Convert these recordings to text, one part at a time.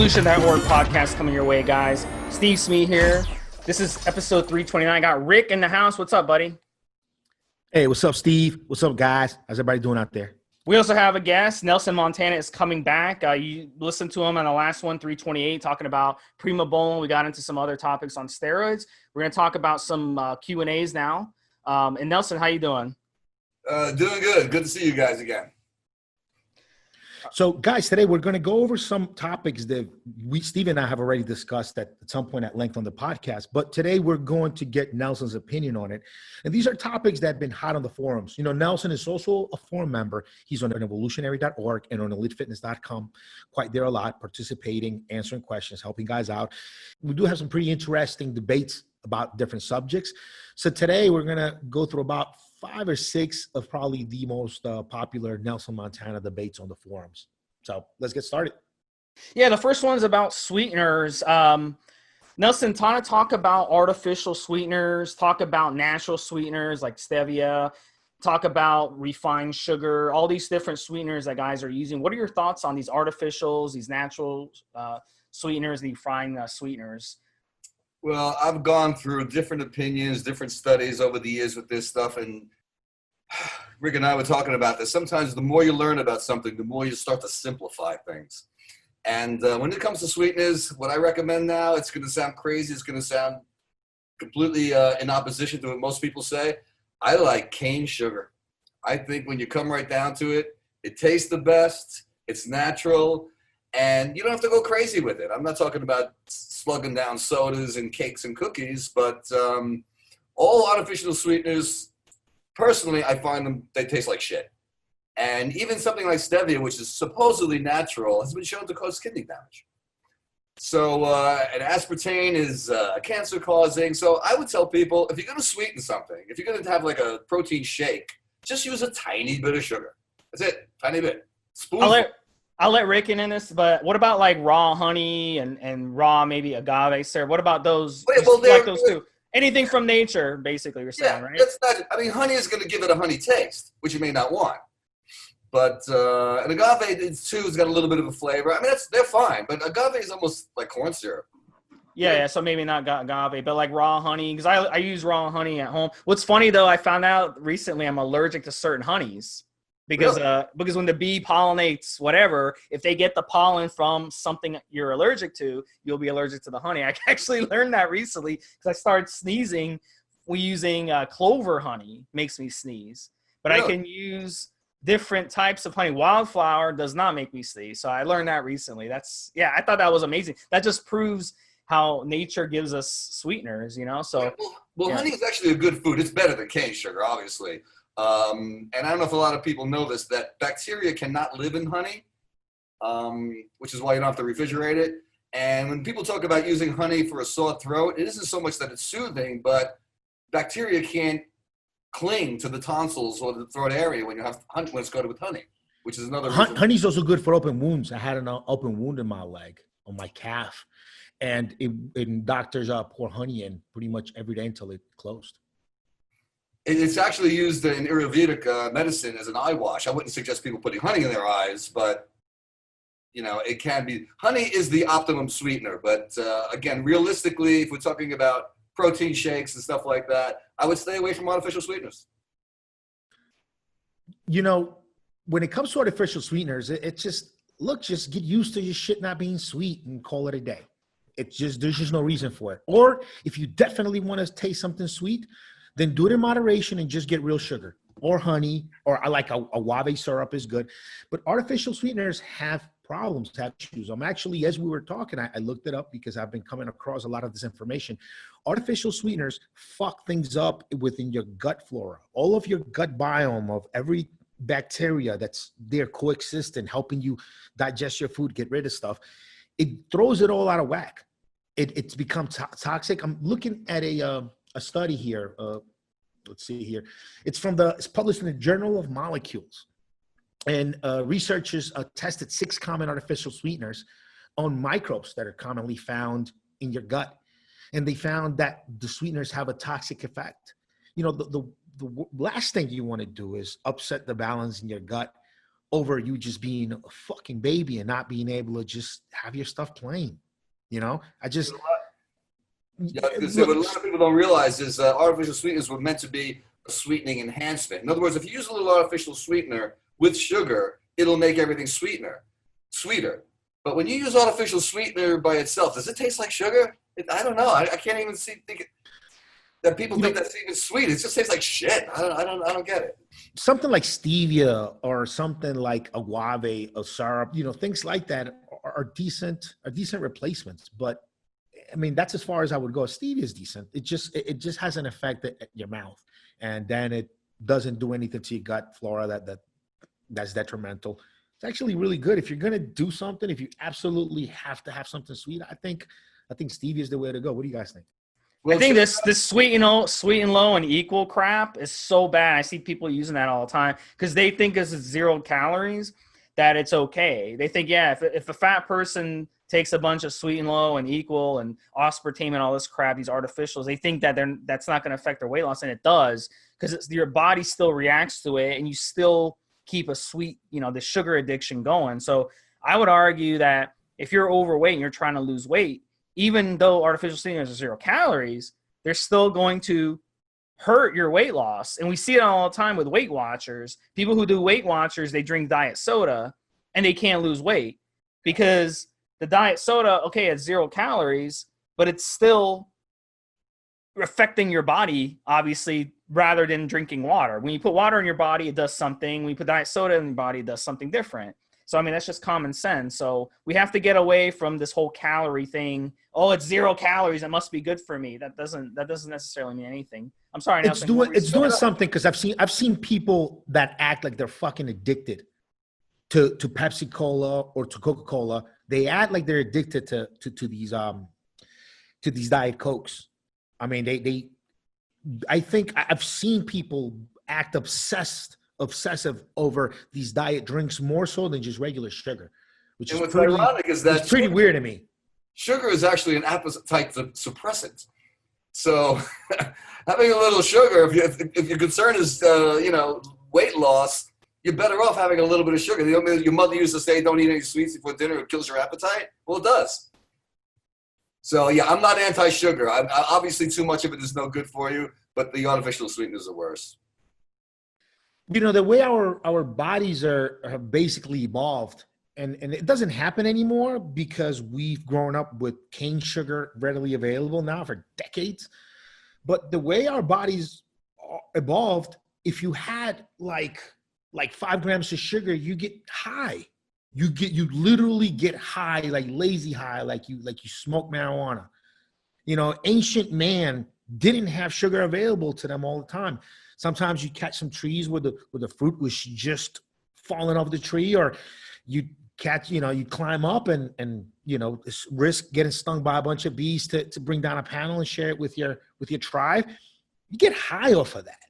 Evolutionary podcast coming your way, guys. Stevesmi here. This is episode 329. I got Rick in the house. What's up, buddy? Hey, what's up, Steve? What's up, guys? How's everybody doing out there? We also have a guest. Nelson Montana is coming back. You listened to him on the last one, 328, talking about prima bowling. We got into some other topics on steroids. We're going to talk about some Q&As now. And Nelson, how you doing? Doing good. Good to see you guys again. So, guys, today we're going to go over some topics that Steve and I have already discussed at some point at length on the podcast. But today we're going to get Nelson's opinion on it. And these are topics that have been hot on the forums. You know, Nelson is also a forum member. He's on evolutionary.org and on elitefitness.com. Quite there a lot, participating, answering questions, helping guys out. We do have some pretty interesting debates about different subjects. So today we're going to go through about 5 or 6 of probably the most popular Nelson Montana debates on the forums. So let's get started. Yeah, the first one's about sweeteners. Nelson, talk about artificial sweeteners, talk about natural sweeteners like stevia, talk about refined sugar, all these different sweeteners that guys are using. What are your thoughts on these artificials, these natural sweeteners, the refined sweeteners? Well, I've gone through different opinions, different studies over the years with this stuff, and Rick and I were talking about this. Sometimes the more you learn about something, the more you start to simplify things. And when it comes to sweeteners, what I recommend now, it's going to sound crazy. It's going to sound completely in opposition to what most people say. I like cane sugar. I think when you come right down to it, it tastes the best, it's natural, and you don't have to go crazy with it. I'm not talking about slugging down sodas and cakes and cookies, but all artificial sweeteners, personally, I find them, they taste like shit. And even something like stevia, which is supposedly natural, has been shown to cause kidney damage. So, and aspartame is cancer-causing. So I would tell people, if you're going to sweeten something, if you're going to have like a protein shake, just use a tiny bit of sugar. That's it, tiny bit. Spoonful. I'll let Rick in this, but what about like raw honey and raw maybe agave syrup? What about those? Well, like those two? Anything from nature, basically, you're saying, right? That's not, I mean, honey is going to give it a honey taste, which you may not want. But an agave too has got a little bit of a flavor. I mean, they're fine, but agave is almost like corn syrup. Yeah, so maybe not agave, but like raw honey, because I use raw honey at home. What's funny though, I found out recently I'm allergic to certain honeys. Because Really? because when the bee pollinates whatever, if they get the pollen from something you're allergic to, you'll be allergic to the honey. I actually learned that recently because I started sneezing using clover honey. Makes me sneeze. But Really? I can use different types of honey. Wildflower does not make me sneeze. So I learned that recently. I thought that was amazing. That just proves how nature gives us sweeteners, you know? So Well, honey is actually a good food. It's better than cane sugar, obviously. And I don't know if a lot of people know this, that bacteria cannot live in honey, which is why you don't have to refrigerate it. And when people talk about using honey for a sore throat, it isn't so much that it's soothing, but bacteria can't cling to the tonsils or the throat area when it's coated with honey, which is another reason. Honey's also good for open wounds. I had an open wound in my leg, on my calf, and doctors pour honey in pretty much every day until it closed. It's actually used in Ayurvedic medicine as an eye wash. I wouldn't suggest people putting honey in their eyes, but you know, it can be. Honey is the optimum sweetener, but again, realistically, if we're talking about protein shakes and stuff like that, I would stay away from artificial sweeteners. You know, when it comes to artificial sweeteners, it's just get used to your shit not being sweet and call it a day. It's just, there's just no reason for it. Or if you definitely want to taste something sweet, then do it in moderation and just get real sugar or honey, or I like a agave syrup is good. But artificial sweeteners have problems, have issues. I'm actually, as we were talking, I looked it up because I've been coming across a lot of this information. Artificial sweeteners fuck things up within your gut flora. All of your gut biome of every bacteria that's there coexisting, helping you digest your food, get rid of stuff. It throws it all out of whack. It's become toxic. I'm looking at a study here. Let's see here. It's published in the Journal of Molecules. And researchers tested 6 common artificial sweeteners on microbes that are commonly found in your gut. And they found that the sweeteners have a toxic effect. You know, the last thing you want to do is upset the balance in your gut over you just being a fucking baby and not being able to just have your stuff plain. You know, Yeah, I was gonna say, what a lot of people don't realize is artificial sweeteners were meant to be a sweetening enhancement. In other words, if you use a little artificial sweetener with sugar, it'll make everything sweeter. But when you use artificial sweetener by itself, does it taste like sugar? I don't know. I can't even think that people think that's even sweet. It just tastes like shit. I don't get it. Something like stevia or something like agave or syrup, you know, things like that are decent replacements. But I mean, that's as far as I would go. Stevia is decent. It just has an effect at your mouth, and then it doesn't do anything to your gut flora that's detrimental. It's actually really good if you're gonna do something. If you absolutely have to have something sweet, I think stevia is the way to go. What do you guys think? Well, I think this sweet and low and equal crap is so bad. I see people using that all the time because they think it's 0 calories that it's okay. They think, yeah, if a fat person takes a bunch of sweet and low and equal and aspartame and all this crap, these artificials, they think that that's not going to affect their weight loss, and it does because your body still reacts to it, and you still keep a sweet, the sugar addiction going. So I would argue that if you're overweight and you're trying to lose weight, even though artificial sweeteners are 0 calories, they're still going to hurt your weight loss. And we see it all the time with Weight Watchers. People who do Weight Watchers, they drink diet soda and they can't lose weight because the diet soda, okay, it's 0 calories, but it's still affecting your body, obviously, rather than drinking water. When you put water in your body, it does something. When you put diet soda in your body, it does something different. So, I mean, that's just common sense. So we have to get away from this whole calorie thing. Oh, it's 0 calories. It must be good for me. That doesn't necessarily mean anything. I'm sorry. It's doing something because I've seen people that act like they're fucking addicted to Pepsi Cola or to Coca-Cola. They act like they're addicted to these Diet Cokes. I mean, I think I've seen people act obsessive over these diet drinks more so than just regular sugar, which is pretty ironic is that it's pretty weird to me. Sugar is actually an appetite suppressant. So having a little sugar, if your concern is weight loss, you're better off having a little bit of sugar. Your mother used to say, "Don't eat any sweets before dinner; it kills your appetite." Well, it does. So yeah, I'm not anti-sugar. Obviously, too much of it is no good for you, but the artificial sweeteners are worse. The way our bodies have basically evolved, and it doesn't happen anymore because we've grown up with cane sugar readily available now for decades. But the way our bodies evolved, if you had like 5 grams of sugar, you get high. You literally get high, like lazy high, like you smoke marijuana. Ancient man didn't have sugar available to them all the time. Sometimes you catch some trees where the fruit was just falling off the tree, or you catch, you climb up and risk getting stung by a bunch of bees to bring down a panel and share it with your tribe. You get high off of that.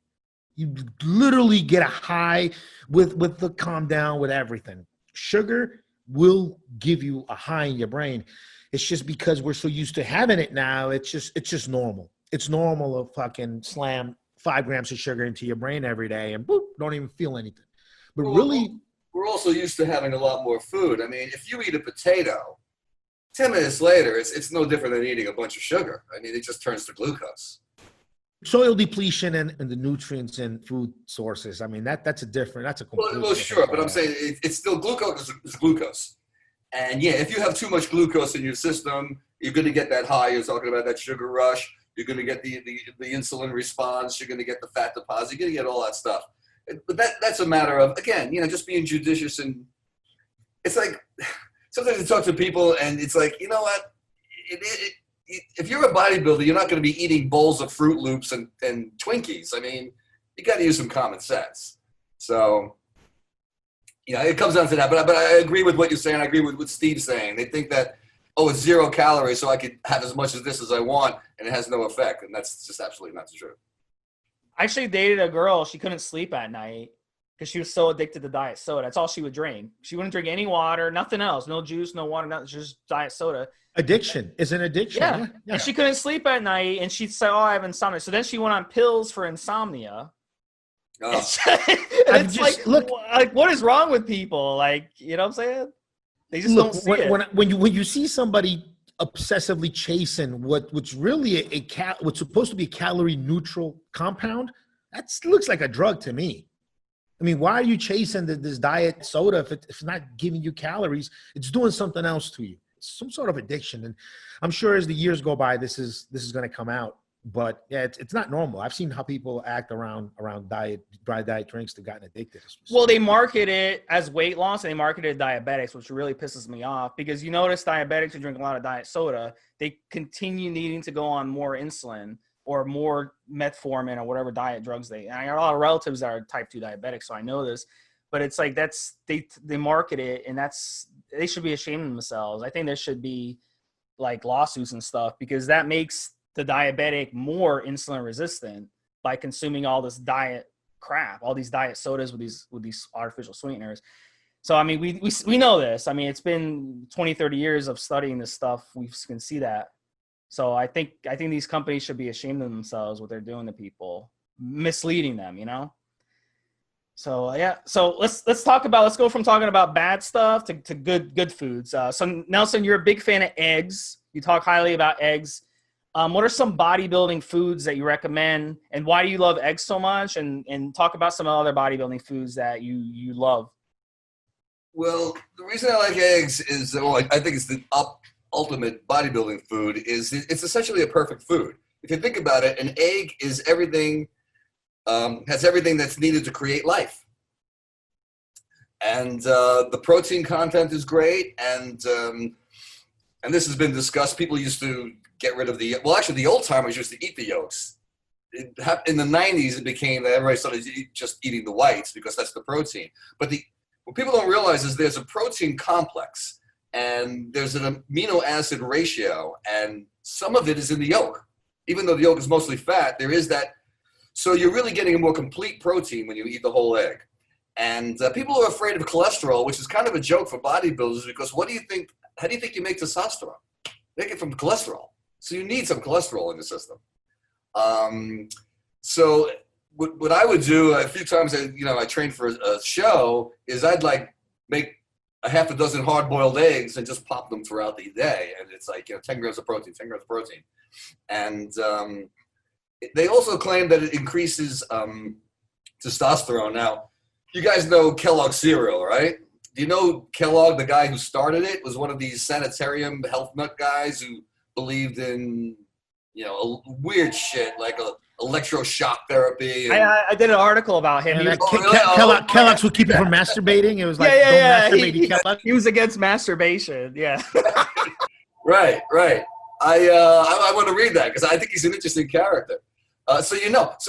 You literally get a high with the calm down, with everything. Sugar will give you a high in your brain. It's just because we're so used to having it now. It's just normal. It's normal to fucking slam 5 grams of sugar into your brain every day and boop, don't even feel anything. But really, we're also used to having a lot more food. I mean, if you eat a potato, 10 minutes later, it's no different than eating a bunch of sugar. I mean, it just turns to glucose. Soil depletion and the nutrients in food sources. I mean, that's a complete. Well, sure, but I'm saying it's still glucose is glucose. And yeah, if you have too much glucose in your system, you're going to get that high. You're talking about that sugar rush. You're going to get the insulin response. You're going to get the fat deposit. You're going to get all that stuff. But that's a matter of, again, just being judicious. And it's like sometimes you talk to people and it's like, you know what? If you're a bodybuilder, you're not going to be eating bowls of Fruit Loops and Twinkies. I mean, you got to use some common sense. So, it comes down to that. But I agree with what you're saying. I agree with what Steve's saying. They think that, it's 0 calories, so I could have as much of this as I want, and it has no effect. And that's just absolutely not true. I actually dated a girl. She couldn't sleep at night because she was so addicted to diet soda. That's all she would drink. She wouldn't drink any water, nothing else. No juice, no water, nothing. Just diet soda. Addiction is an addiction. Yeah. And she couldn't sleep at night, and she'd say, I have insomnia. So then she went on pills for insomnia. Oh, It's just like, look. like, what is wrong with people? Like, you know what I'm saying? They just don't Look, see it. when you see somebody obsessively chasing what's really what's supposed to be a calorie neutral compound, that looks like a drug to me. I mean, why are you chasing this diet soda if it's not giving you calories? It's doing something else to you. It's some sort of addiction, and I'm sure as the years go by, this is going to come out. But yeah, it's not normal. I've seen how people act around dry diet drinks that gotten addicted. Well, they market it as weight loss and they market it as diabetics, which really pisses me off because you notice diabetics who drink a lot of diet soda, they continue needing to go on more insulin or more metformin or whatever diet drugs and I got a lot of relatives that are type 2 diabetics, so I know this. But it's like they market it, and they should be ashamed of themselves. I think there should be like lawsuits and stuff because that makes the diabetic more insulin resistant by consuming all this diet crap, all these diet sodas with these artificial sweeteners. So, I mean, we know this. I mean, it's been 20, 30 years of studying this stuff. We can see that. So I think these companies should be ashamed of themselves, what they're doing to people, misleading them, you know? So yeah, so let's go from talking about bad stuff to good foods. So Nelson, you're a big fan of eggs. You talk highly about eggs. What are some bodybuilding foods that you recommend, and why do you love eggs so much? And talk about some other bodybuilding foods that you love. well, the reason I like eggs is, well, I think it's the ultimate bodybuilding food. Is it's essentially a perfect food. If you think about it, an egg is everything, has everything that's needed to create life. And the protein content is great, and this has been discussed. People used to get rid of actually the old timers used to eat the yolks. In the 90s, it became that everybody started just eating the whites because that's the protein. But what people don't realize is there's a protein complex, and there's an amino acid ratio, and some of it is in the yolk. Even though the yolk is mostly fat, there is that. So you're really getting a more complete protein when you eat the whole egg. And people are afraid of cholesterol, which is kind of a joke for bodybuilders because how do you think you make testosterone? Make it from cholesterol. So you need some cholesterol in the system. So what I would do a few times, I trained for a show, is I'd make a half a dozen hard-boiled eggs and just pop them throughout the day. And it's 10 grams of protein, 10 grams of protein. And they also claim that it increases testosterone. Now, you guys know Kellogg cereal, right? Do you know Kellogg, the guy who started it, was one of these sanitarium health nut guys who believed in, weird shit like electroshock therapy. I did an article about him. Kellogg's would keep you from masturbating. It was like, don't masturbate, Kellogg. He was against masturbation. Yeah. Right. I want to read that because I think he's an interesting character. So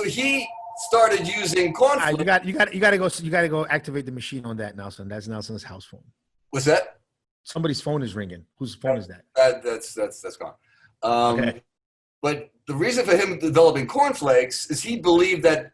he started using cornflakes. You got to go activate the machine on that, Nelson. That's Nelson's house phone. What's that? Somebody's phone is ringing. Whose phone is that? That's gone. Okay. But the reason for him developing cornflakes is he believed that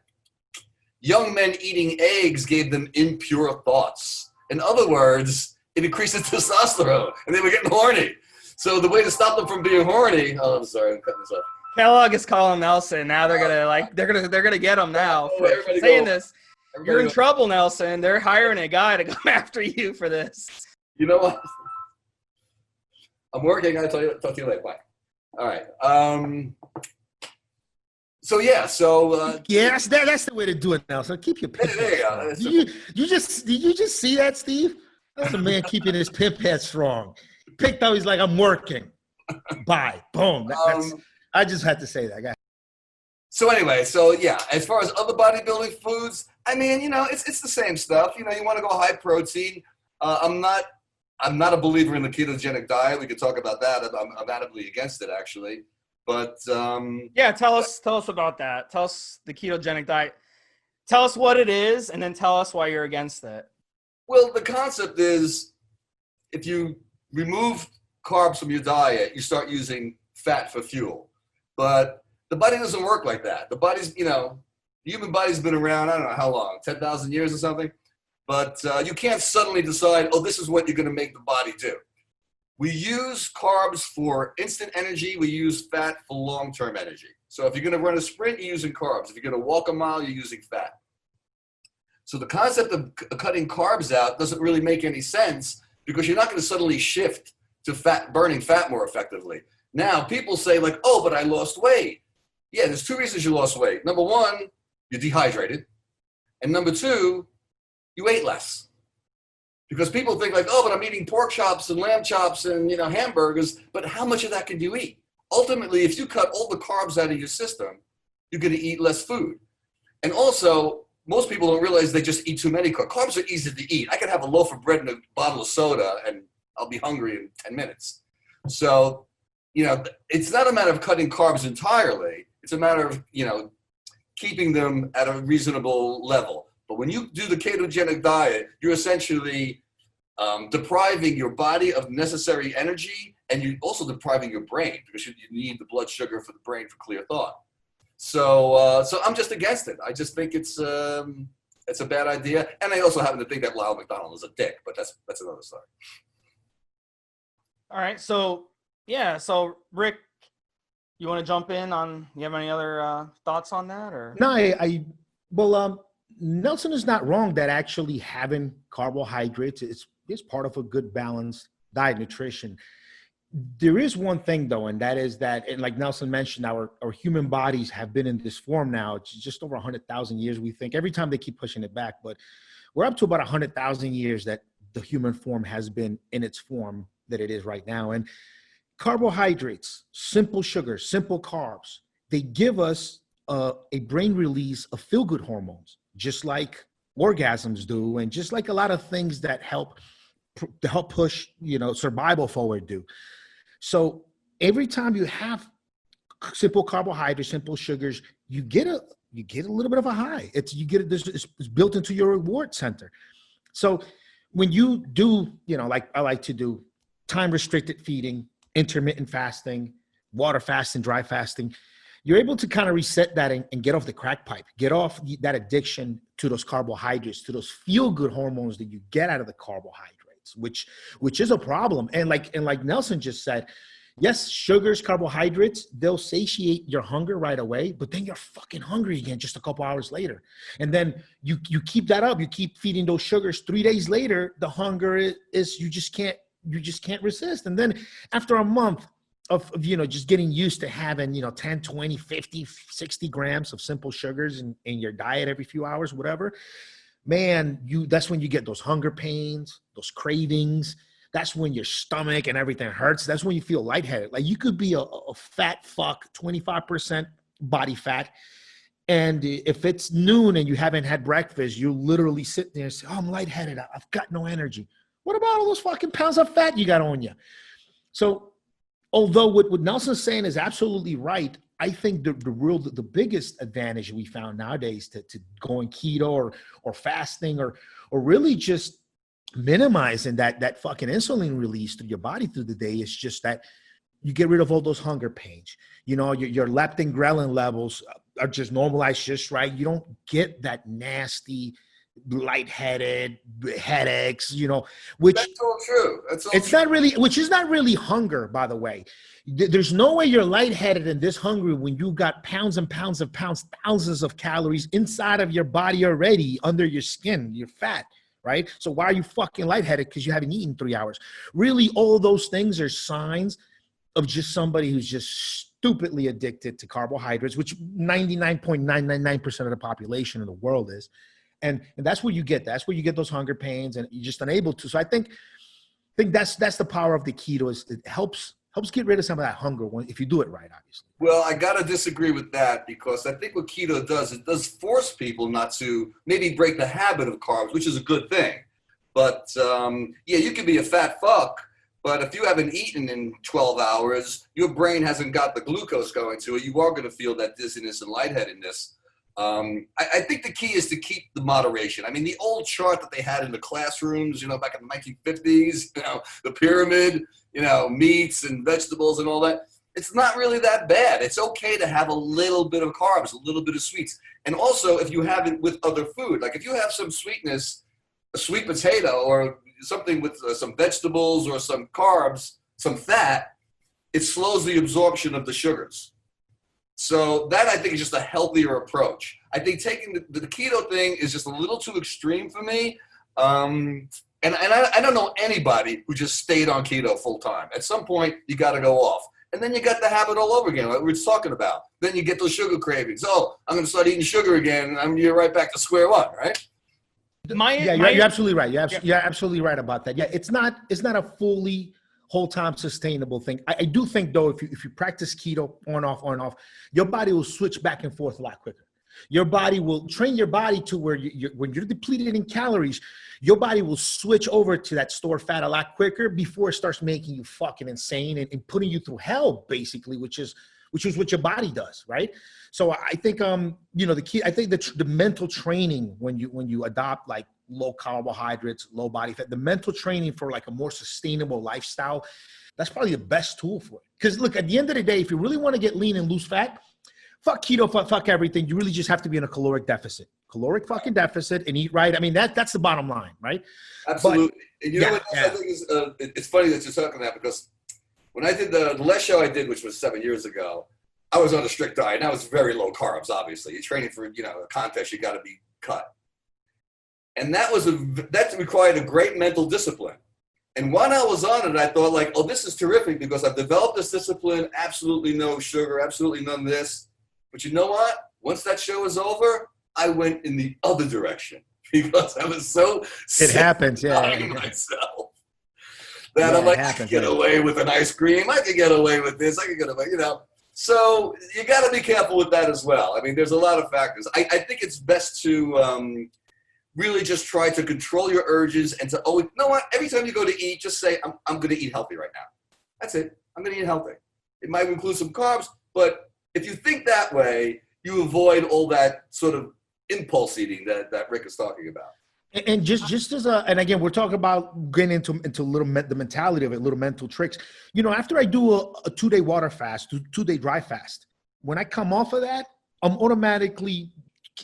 young men eating eggs gave them impure thoughts. In other words, it increases testosterone, and they were getting horny. So the way to stop them from being horny. Oh, I'm sorry, I'm cutting this off. Kellogg is calling Nelson. Now they're gonna get him now for saying this. You're in trouble, Nelson. They're hiring a guy to come after you for this. You know what? I'm working. I'll talk to you later. Bye. All right. That's the way to do it, Nelson. Keep your pimp There you go. Did you just see that, Steve? That's a man keeping his pimp head strong. Picked up. He's like, I'm working. Bye. Boom. I just had to say that, guy. So anyway, as far as other bodybuilding foods, I mean, it's the same stuff. You want to go high protein. I'm not a believer in the ketogenic diet. We could talk about that. I'm adamantly against it, actually. But tell us about that. Tell us the ketogenic diet. Tell us what it is, and then tell us why you're against it. Well, the concept is if you remove carbs from your diet, you start using fat for fuel. But the body doesn't work like that. The body's, the human body's been around, I don't know how long, 10,000 years or something. But you can't suddenly decide, this is what you're going to make the body do. We use carbs for instant energy. We use fat for long-term energy. So if you're going to run a sprint, you're using carbs. If you're going to walk a mile, you're using fat. So the concept of cutting carbs out doesn't really make any sense because you're not going to suddenly shift to burning fat more effectively. Now, people say like, oh, but I lost weight. Yeah, there's two reasons you lost weight. Number one, you're dehydrated. And number two, you ate less. Because people think like, oh, but I'm eating pork chops and lamb chops and, hamburgers. But how much of that can you eat? Ultimately, if you cut all the carbs out of your system, you're going to eat less food. And also, most people don't realize they just eat too many carbs. Carbs are easy to eat. I could have a loaf of bread and a bottle of soda, and I'll be hungry in 10 minutes. So, it's not a matter of cutting carbs entirely. It's a matter of, keeping them at a reasonable level. But when you do the ketogenic diet, you're essentially depriving your body of necessary energy, and you're also depriving your brain because you need the blood sugar for the brain for clear thought. So I'm just against it. I just think it's a bad idea, and I also happen to think that Lyle McDonald is a dick. But that's another story. All right, so Rick, you want to jump in on? You have any other thoughts on that, or no? Nelson is not wrong that actually having carbohydrates is part of a good balanced diet nutrition. There is one thing though, and that is that, and like Nelson mentioned, our human bodies have been in this form now. It's just over 100,000 years, we think. Every time they keep pushing it back, but we're up to about 100,000 years that the human form has been in its form that it is right now. And carbohydrates, simple sugars, simple carbs, they give us a brain release of feel-good hormones, just like orgasms do, and just like a lot of things that help push, survival forward do. So every time you have simple carbohydrates, simple sugars, you get a little bit of a high. It's built into your reward center. So when you do, like I like to do, time restricted feeding, intermittent fasting, water fasting, dry fasting, you're able to kind of reset that and get off the crack pipe, get off that addiction to those carbohydrates, to those feel-good hormones that you get out of the carbohydrates, which is a problem. And like Nelson just said, yes, sugars, carbohydrates, they'll satiate your hunger right away, but then you're fucking hungry again just a couple hours later. And then you keep that up, you keep feeding those sugars. 3 days later, the hunger is you just can't resist. And then after a month of just getting used to having 10, 20, 50, 60 grams of simple sugars in your diet every few hours, whatever, man, that's when you get those hunger pains, those cravings. That's when your stomach and everything hurts. That's when you feel lightheaded. Like you could be a fat fuck, 25% body fat, and if it's noon and you haven't had breakfast, you literally sit there and say, oh, I'm lightheaded, I've got no energy. What about all those fucking pounds of fat you got on you? So although what Nelson's saying is absolutely right, I think the biggest advantage we found nowadays to going keto or fasting or really just minimizing that fucking insulin release through your body through the day is just that you get rid of all those hunger pains. Your leptin ghrelin levels are just normalized just right. You don't get that nasty lightheaded headaches, which that's all true. Which is not really hunger, by the way. There's no way you're lightheaded and this hungry when you got pounds and pounds of pounds, thousands of calories inside of your body already under your skin. You're fat, right? So why are you fucking lightheaded? Because you haven't eaten 3 hours. Really, all those things are signs of just somebody who's just stupidly addicted to carbohydrates, which 99.999% of the population in the world is. And that's where you get that. That's where you get those hunger pains, and you're just unable to. So I think that's the power of the keto, is it helps get rid of some of that hunger if you do it right, obviously. Well, I got to disagree with that, because I think what keto does, it does force people not to maybe break the habit of carbs, which is a good thing. But yeah, you can be a fat fuck, but if you haven't eaten in 12 hours, your brain hasn't got the glucose going to it. You are going to feel that dizziness and lightheadedness. I think the key is to keep the moderation. I mean, the old chart that they had in the classrooms, back in the 1950s, the pyramid, meats and vegetables and all that, it's not really that bad. It's okay to have a little bit of carbs, a little bit of sweets. And also, if you have it with other food, like if you have some sweetness, a sweet potato or something with some vegetables or some carbs, some fat, it slows the absorption of the sugars. So that, I think, is just a healthier approach. I think taking the keto thing is just a little too extreme for me. And I don't know anybody who just stayed on keto full time. At some point, you got to go off. And then you got the habit all over again, like we were just talking about. Then you get those sugar cravings. Oh, I'm going to start eating sugar again. And you're right back to square one, right? You're absolutely right. You're absolutely right about that. Yeah, it's not a fully whole-time sustainable thing. I do think, though, if you practice keto on off, your body will switch back and forth a lot quicker. Your body will train your body to where when you're depleted in calories, your body will switch over to that stored fat a lot quicker before it starts making you fucking insane and putting you through hell, basically, which is what your body does, right? So I think the key. I think the mental training when you adopt like low carbohydrates, low body fat, the mental training for like a more sustainable lifestyle, that's probably the best tool for it. Because look, at the end of the day, if you really want to get lean and lose fat, fuck keto, fuck everything. You really just have to be in a caloric deficit, fucking deficit, and eat right. I mean, that's the bottom line, right? Absolutely. And you know what else I think is, it's funny that you're talking that, because when I did the last show I did, which was 7 years ago, I was on a strict diet. And I was very low carbs, obviously. You're training for, a contest, you got to be cut. And that required a great mental discipline. And while I was on it, I thought like, oh, this is terrific because I've developed this discipline, absolutely no sugar, absolutely none of this. But you know what? Once that show was over, I went in the other direction because I was so it happens, myself that I'm like, I could get away with an ice cream. I could get away with this. I could get away, So you got to be careful with that as well. I mean, there's a lot of factors. I think it's best to really just try to control your urges and to always, you know what? Every time you go to eat, just say, I'm going to eat healthy right now. That's it. I'm going to eat healthy. It might include some carbs, but if you think that way, you avoid all that sort of impulse eating that Rick is talking about. And just as and again, we're talking about getting into the mentality of it, little mental tricks. After I do a 2-day water fast, 2-day dry fast, when I come off of that, I'm automatically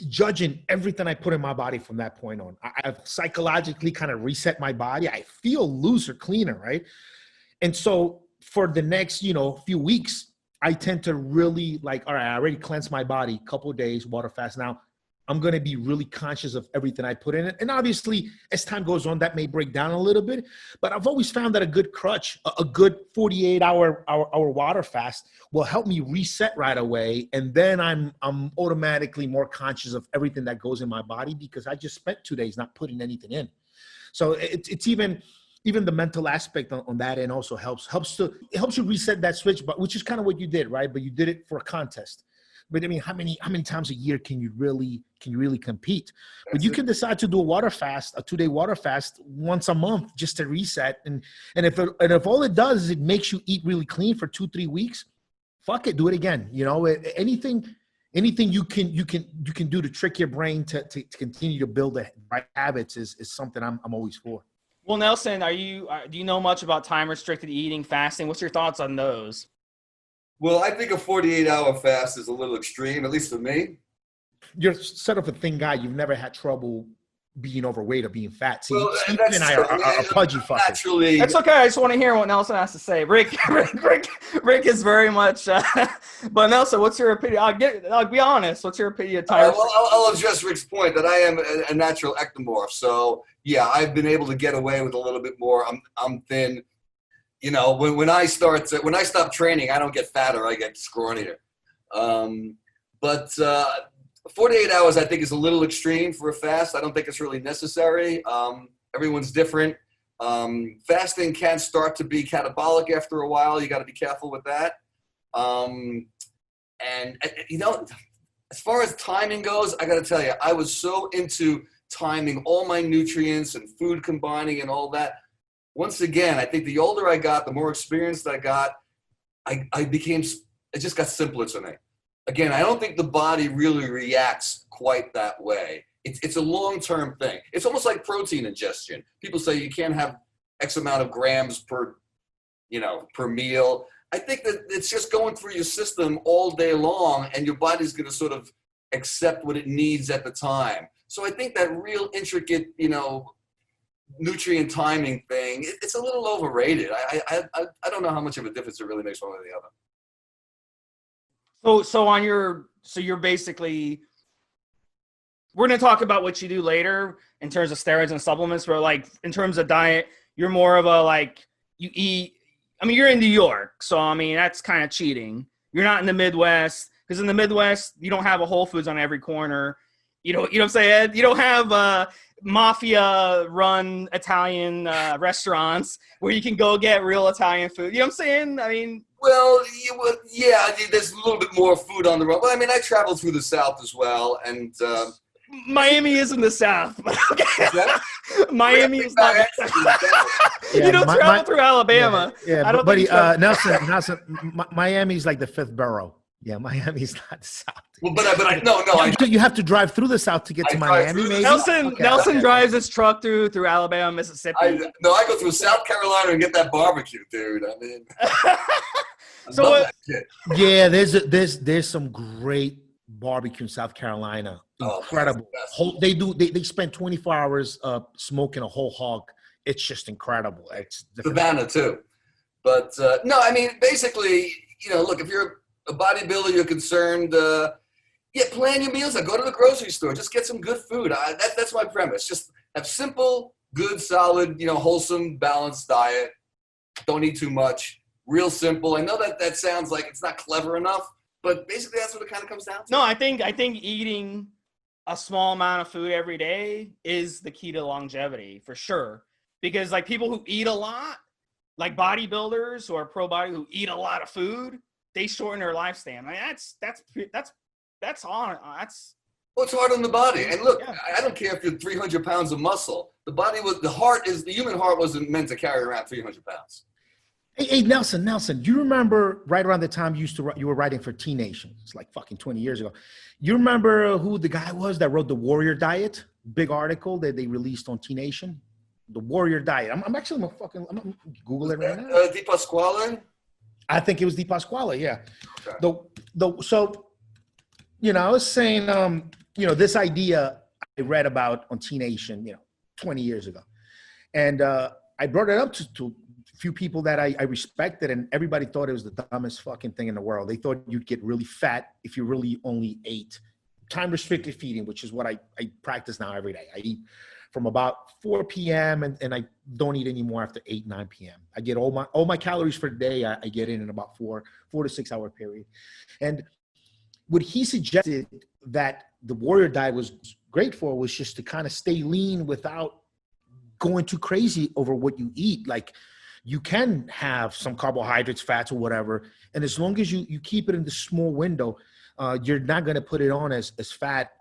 judging everything I put in my body from that point on. I've psychologically kind of reset my body. I feel looser, cleaner, right? And so for the next, few weeks, I tend to really like, all right, I already cleansed my body, couple of days, water fast. Now I'm going to be really conscious of everything I put in it. And obviously, as time goes on, that may break down a little bit. But I've always found that a good crutch, a good 48-hour water fast will help me reset right away. And then I'm automatically more conscious of everything that goes in my body because I just spent 2 days not putting anything in. So it's even the mental aspect on that end also helps you reset that switch, but which is kind of what you did, right? But you did it for a contest. But I mean, how many times a year can you really compete? But you can decide to do a water fast, a 2-day water fast once a month just to reset. And if all it does is it makes you eat really clean for 2-3 weeks, fuck it, do it again. Anything you can do to trick your brain to continue to build the right habits is something I'm always for. Well, Nelson, do you know much about time restricted eating, fasting? What's your thoughts on those? Well, I think a 48-hour fast is a little extreme, at least for me. You're sort of a thin guy. You've never had trouble being overweight or being fat. See, well, Steve and I are pudgy fuckers. Naturally, that's okay. I just want to hear what Nelson has to say. Rick is very much. But Nelson, what's your opinion? I'll be honest. What's your opinion? I'll address Rick's point that I am a natural ectomorph. So yeah, I've been able to get away with a little bit more. I'm thin. When I stop training, I don't get fatter. I get scrawnier. But 48 hours, I think, is a little extreme for a fast. I don't think it's really necessary. Everyone's different. Fasting can start to be catabolic after a while. You got to be careful with that. As far as timing goes, I got to tell you, I was so into timing all my nutrients and food combining and all that. Once again, I think the older I got, the more experienced I got, it just got simpler to me. Again, I don't think the body really reacts quite that way. It's a long-term thing. It's almost like protein ingestion. People say you can't have X amount of grams per meal. I think that it's just going through your system all day long, and your body's going to sort of accept what it needs at the time. So I think that real intricate, nutrient timing thing, it's a little overrated. I don't know how much of a difference it really makes one way or the other. So you're basically we're going to talk about what you do later in terms of steroids and supplements, but like in terms of diet, you're more of a like you eat. I mean, you're in New York, so I mean that's kind of cheating. You're not in the Midwest, because in the Midwest you don't have a Whole Foods on every corner. You know what I'm saying? You don't have mafia-run Italian restaurants where you can go get real Italian food. You know what I'm saying? I mean, Well, yeah, there's a little bit more food on the road. Well, I mean, I traveled through the South as well, and Miami is in the South. Okay. yeah, Miami is not. Yeah, You don't travel through Alabama. Yeah, I don't buddy, think Nelson, Miami's like the 5th borough. Yeah, Miami's not the South. well, but I You have to drive through the South to get to I drive Miami, through the maybe? Nelson Okay. Nelson drives his truck through Alabama, Mississippi. I go through South Carolina and get that barbecue, dude. I mean, So love what- that shit. Yeah, there's some great barbecue in South Carolina. Oh, Incredible. that's the best. They spend 24 hours smoking a whole hog. It's just incredible. It's Savannah too. But no, I mean, basically, look, if you're a bodybuilder, you're concerned. Plan your meals. Go to the grocery store. Just get some good food. That's my premise. Just have simple, good, solid, wholesome, balanced diet. Don't eat too much. Real simple. I know that sounds like it's not clever enough, but basically that's what it kind of comes down to. No, I think eating a small amount of food every day is the key to longevity for sure. Because like people who eat a lot, like bodybuilders or pro body who eat a lot of food, they shorten their lifespan. I mean, that's on. Well, it's hard on the body. And look, Yeah. I don't care if you're 300 pounds of muscle. The human heart wasn't meant to carry around 300 pounds. Hey, Nelson, do you remember right around the time you were writing for T Nation? It's like fucking 20 years ago. You remember who the guy was that wrote the Warrior Diet? Big article that they released on T Nation. The Warrior Diet. I'm gonna Google it right now. Di Pasquale? I think it was Di Pasquale. Yeah. Okay. So, I was saying, this idea I read about on T Nation, 20 years ago, and I brought it up to few people that I respected, and everybody thought it was the dumbest fucking thing in the world. They thought you'd get really fat if you really only ate time restricted feeding, which is what I practice now every day. I eat from about 4 p.m. and I don't eat anymore after 8, 9 p.m. I get all my calories for the day. I get in about 4 to 6 hour period. And what he suggested that the Warrior Diet was great for was just to kind of stay lean without going too crazy over what you eat. Like, you can have some carbohydrates, fats, or whatever, and as long as you keep it in the small window, you're not going to put it on as fat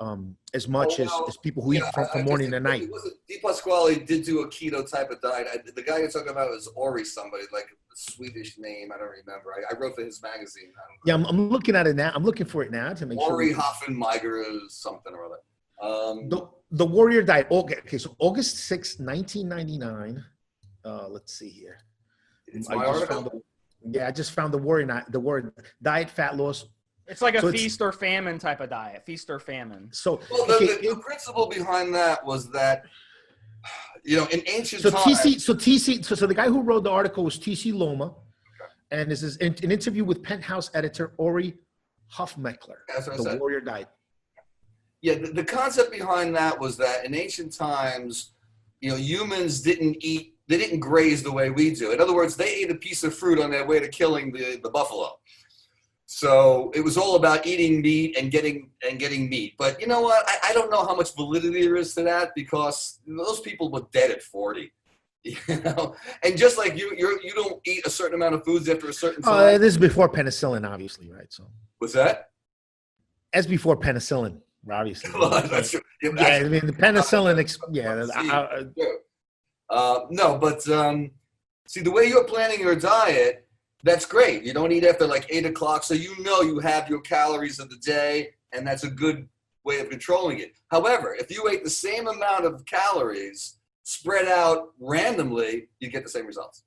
as much as people who eat from morning to night. Di Pasquale did do a keto type of diet. The guy you're talking about is Ori, somebody like a Swedish name. I don't remember. I wrote for his magazine. Yeah, I'm looking at it now. I'm looking for it now to make sure. Ori Hoffenmeiger something or other. The Warrior Diet. Okay, so August 6, 1999. Let's see here. It's my article. I just found the Warrior Diet, fat loss. It's like a feast or famine type of diet. Feast or famine. So the principle behind that was that, in ancient times. So the guy who wrote the article was T.C. Loma, and this is an interview with Penthouse editor Ori Hoffmeckler. That's what I the said. Warrior Diet. Yeah, the concept behind that was that in ancient times, humans didn't eat. They didn't graze the way we do. In other words, they ate a piece of fruit on their way to killing the buffalo. So it was all about eating meat and getting meat. But you know what? I don't know how much validity there is to that, because those people were dead at 40. And just like you don't eat a certain amount of foods after a certain time. This is before penicillin, obviously, right? So What's that? That's before penicillin, obviously. That's true. Yeah, I mean the penicillin. No, but see, the way you're planning your diet, that's great. You don't eat after like 8 o'clock, so you have your calories of the day, and that's a good way of controlling it. However, if you ate the same amount of calories spread out randomly, you get the same results.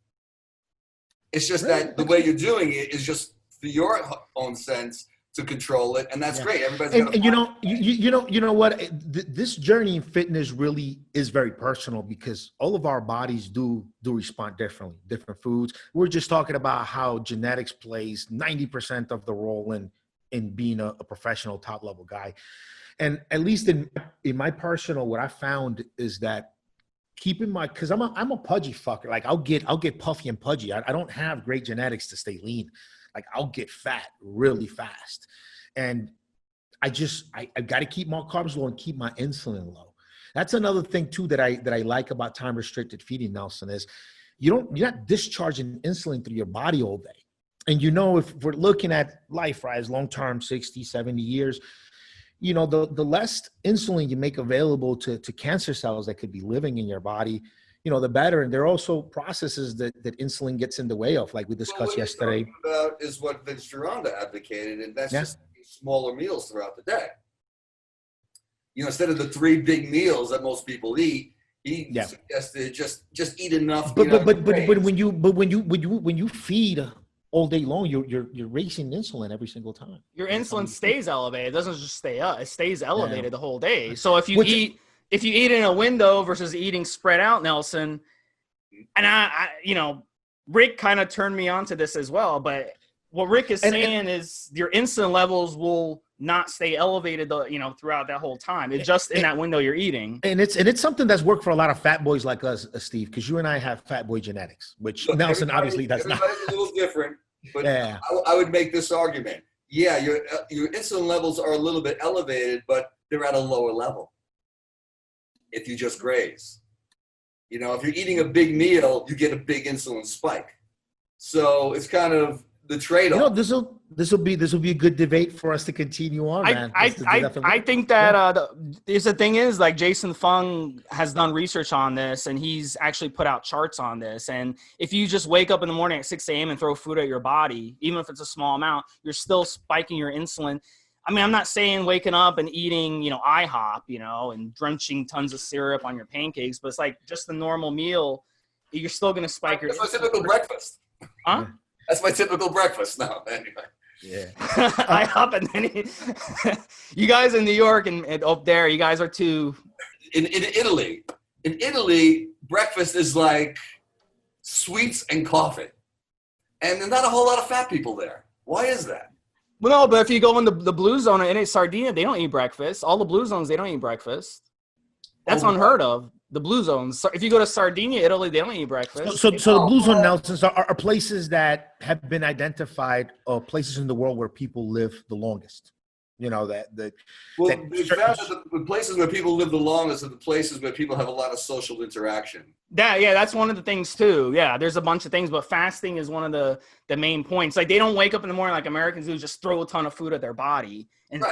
It's just that the way you're doing it is just for your own sense to control it, and that's great. Everybody's and you know what? This journey in fitness really is very personal, because all of our bodies do respond differently. Different foods. We're just talking about how genetics plays 90% of the role in being a professional top level guy. And at least in my personal, what I found is that keeping my, because I'm a pudgy fucker. Like I'll get puffy and pudgy. I don't have great genetics to stay lean. Like I'll get fat really fast. And I got to keep my carbs low and keep my insulin low. That's another thing too that I like about time restricted feeding, Nelson, is you're not discharging insulin through your body all day. And if we're looking at life, right, as long term, 60, 70 years, the less insulin you make available to cancer cells that could be living in your body, the better. And there are also processes that insulin gets in the way of, like we discussed yesterday. What you're talking about is what Vince Gironda advocated, and that's just smaller meals throughout the day. Instead of the 3 big meals that most people eat, he suggested just eat enough. But when you feed all day long, you're raising insulin every single time. Your insulin stays elevated. It doesn't just stay up. It stays elevated the whole day. So if you eat in a window versus eating spread out, Nelson, and I Rick kind of turned me on to this as well. But what Rick is saying is your insulin levels will not stay elevated, throughout that whole time. It's just in that window you're eating. And it's something that's worked for a lot of fat boys like us, Steve, because you and I have fat boy genetics, which Nelson obviously does not. Everybody's a little different, but I would make this argument. Yeah, your insulin levels are a little bit elevated, but they're at a lower level. If you just graze, if you're eating a big meal, you get a big insulin spike. So it's kind of the trade-off. This will be a good debate for us to continue on, man. I think that the thing is, like, Jason Fung has done research on this, and he's actually put out charts on this. And if you just wake up in the morning at 6 a.m. and throw food at your body, even if it's a small amount, you're still spiking your insulin. I mean, I'm not saying waking up and eating, IHOP, and drenching tons of syrup on your pancakes, but it's like just the normal meal. You're still going to spike your. That's my typical breakfast. Huh? That's my typical breakfast now. Anyway. Yeah. IHOP, and then you guys in New York and up there, you guys are too. In Italy, breakfast is like sweets and coffee, and there's not a whole lot of fat people there. Why is that? Well, no, but if you go in the blue zone in Sardinia, they don't eat breakfast. All the blue zones, they don't eat breakfast. That's unheard of. The blue zones. So if you go to Sardinia, Italy, they don't eat breakfast. So the blue zone, Nelson, are places that have been identified, places in the world where people live the longest. They found that the places where people live the longest are the places where people have a lot of social interaction. That's one of the things too. Yeah, there's a bunch of things, but fasting is one of the main points. Like, they don't wake up in the morning like Americans do, just throw a ton of food at their body and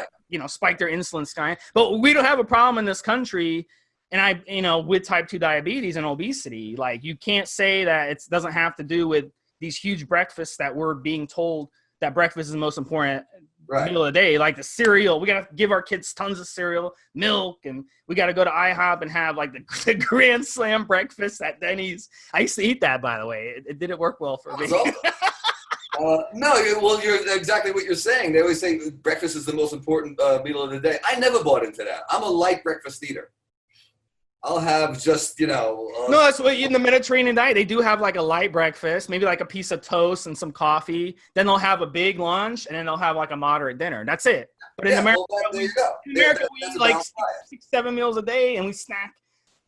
spike their insulin sky. But we don't have a problem in this country. And with type 2 diabetes and obesity, like, you can't say that it doesn't have to do with these huge breakfasts that we're being told that breakfast is the most important meal of the day. Like the cereal, we got to give our kids tons of cereal, milk, and we got to go to IHOP and have like the Grand Slam breakfast at Denny's. I used to eat that, by the way. It didn't work well for me. No, you're exactly what you're saying. They always say breakfast is the most important meal of the day. I never bought into that. I'm a light breakfast eater. I'll have just, no, that's what in the Mediterranean diet, they do have like a light breakfast, maybe like a piece of toast and some coffee. Then they'll have a big lunch, and then they'll have like a moderate dinner. That's it. But in America, we eat like 6-7 meals a day, and we snack,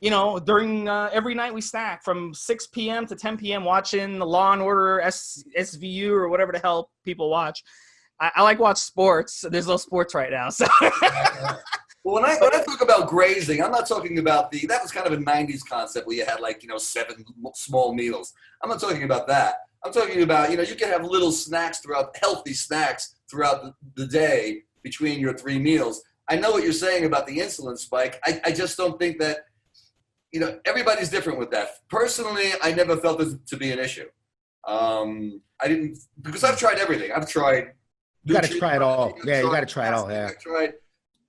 during every night we snack from 6 p.m. to 10 p.m. watching the Law and Order SVU or whatever the hell people watch. I like watch sports. There's no sports right now. So. Well, when I talk about grazing, I'm not talking about that was kind of a 90s concept where you had 7 small meals. I'm not talking about that. I'm talking about, you can have little snacks healthy snacks throughout the day between your 3 meals. I know what you're saying about the insulin spike. I just don't think that, everybody's different with that. Personally, I never felt this to be an issue. Because I've tried everything. I've tried. You got to try it all. Yeah, you got to try it all. Yeah. I've tried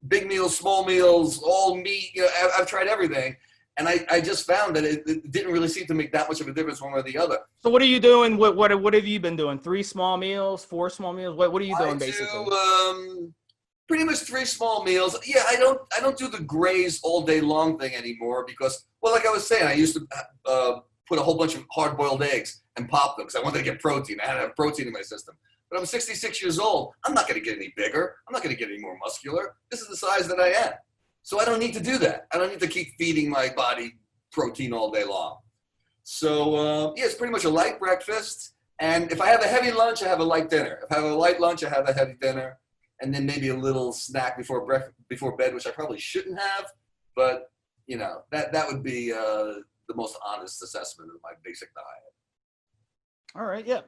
big meals, small meals, all meat. I've tried everything, and I just found that it didn't really seem to make that much of a difference one way or the other. So what are you doing? What have you been doing? 3 small meals, 4 small meals? What are you doing basically? Pretty much 3 small meals. Yeah, I don't do the graze all day long thing anymore because, well, like I was saying, I used to put a whole bunch of hard-boiled eggs and pop them because I wanted to get protein. I had to have protein in my system. But I'm 66 years old. I'm not going to get any bigger. I'm not going to get any more muscular. This is the size that I am. So I don't need to do that. I don't need to keep feeding my body protein all day long. So yeah, it's pretty much a light breakfast. And if I have a heavy lunch, I have a light dinner. If I have a light lunch, I have a heavy dinner. And then maybe a little snack before bed, which I probably shouldn't have. But, you know, that would be the most honest assessment of my basic diet. All right. Yeah.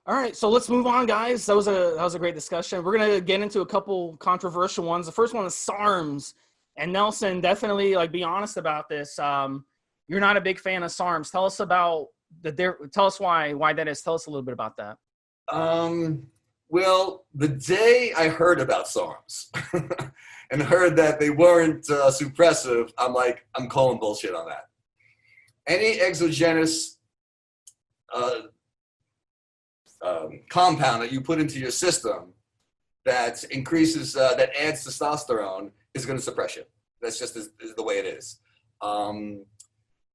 All right. So let's move on, guys. That was a great discussion. We're going to get into a couple controversial ones. The first one is SARMS. And Nelson, definitely, like, be honest about this. You're not a big fan of SARMS. Tell us about tell us why that is. Tell us a little bit about that. Well, the day I heard about SARMs and heard that they weren't suppressive, I'm calling bullshit on that. Any exogenous compound that you put into your system that increases, that adds testosterone is going to suppress you. That's just is the way it is.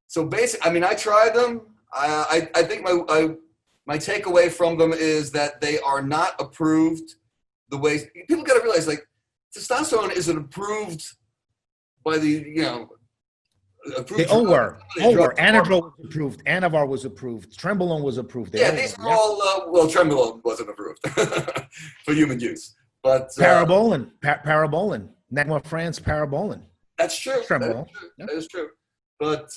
So basically, I mean, I tried them. I think my takeaway from them is that they are not approved the way people got to realize, like, testosterone isn't approved by the, you know, approved. They were. Anadrol was approved. Anavar was approved. Trenbolone was approved. These are all, well, Trenbolone wasn't approved for human use. But Parabolin. Negma France Parabolin. That's true. Trenbolone. That is true. But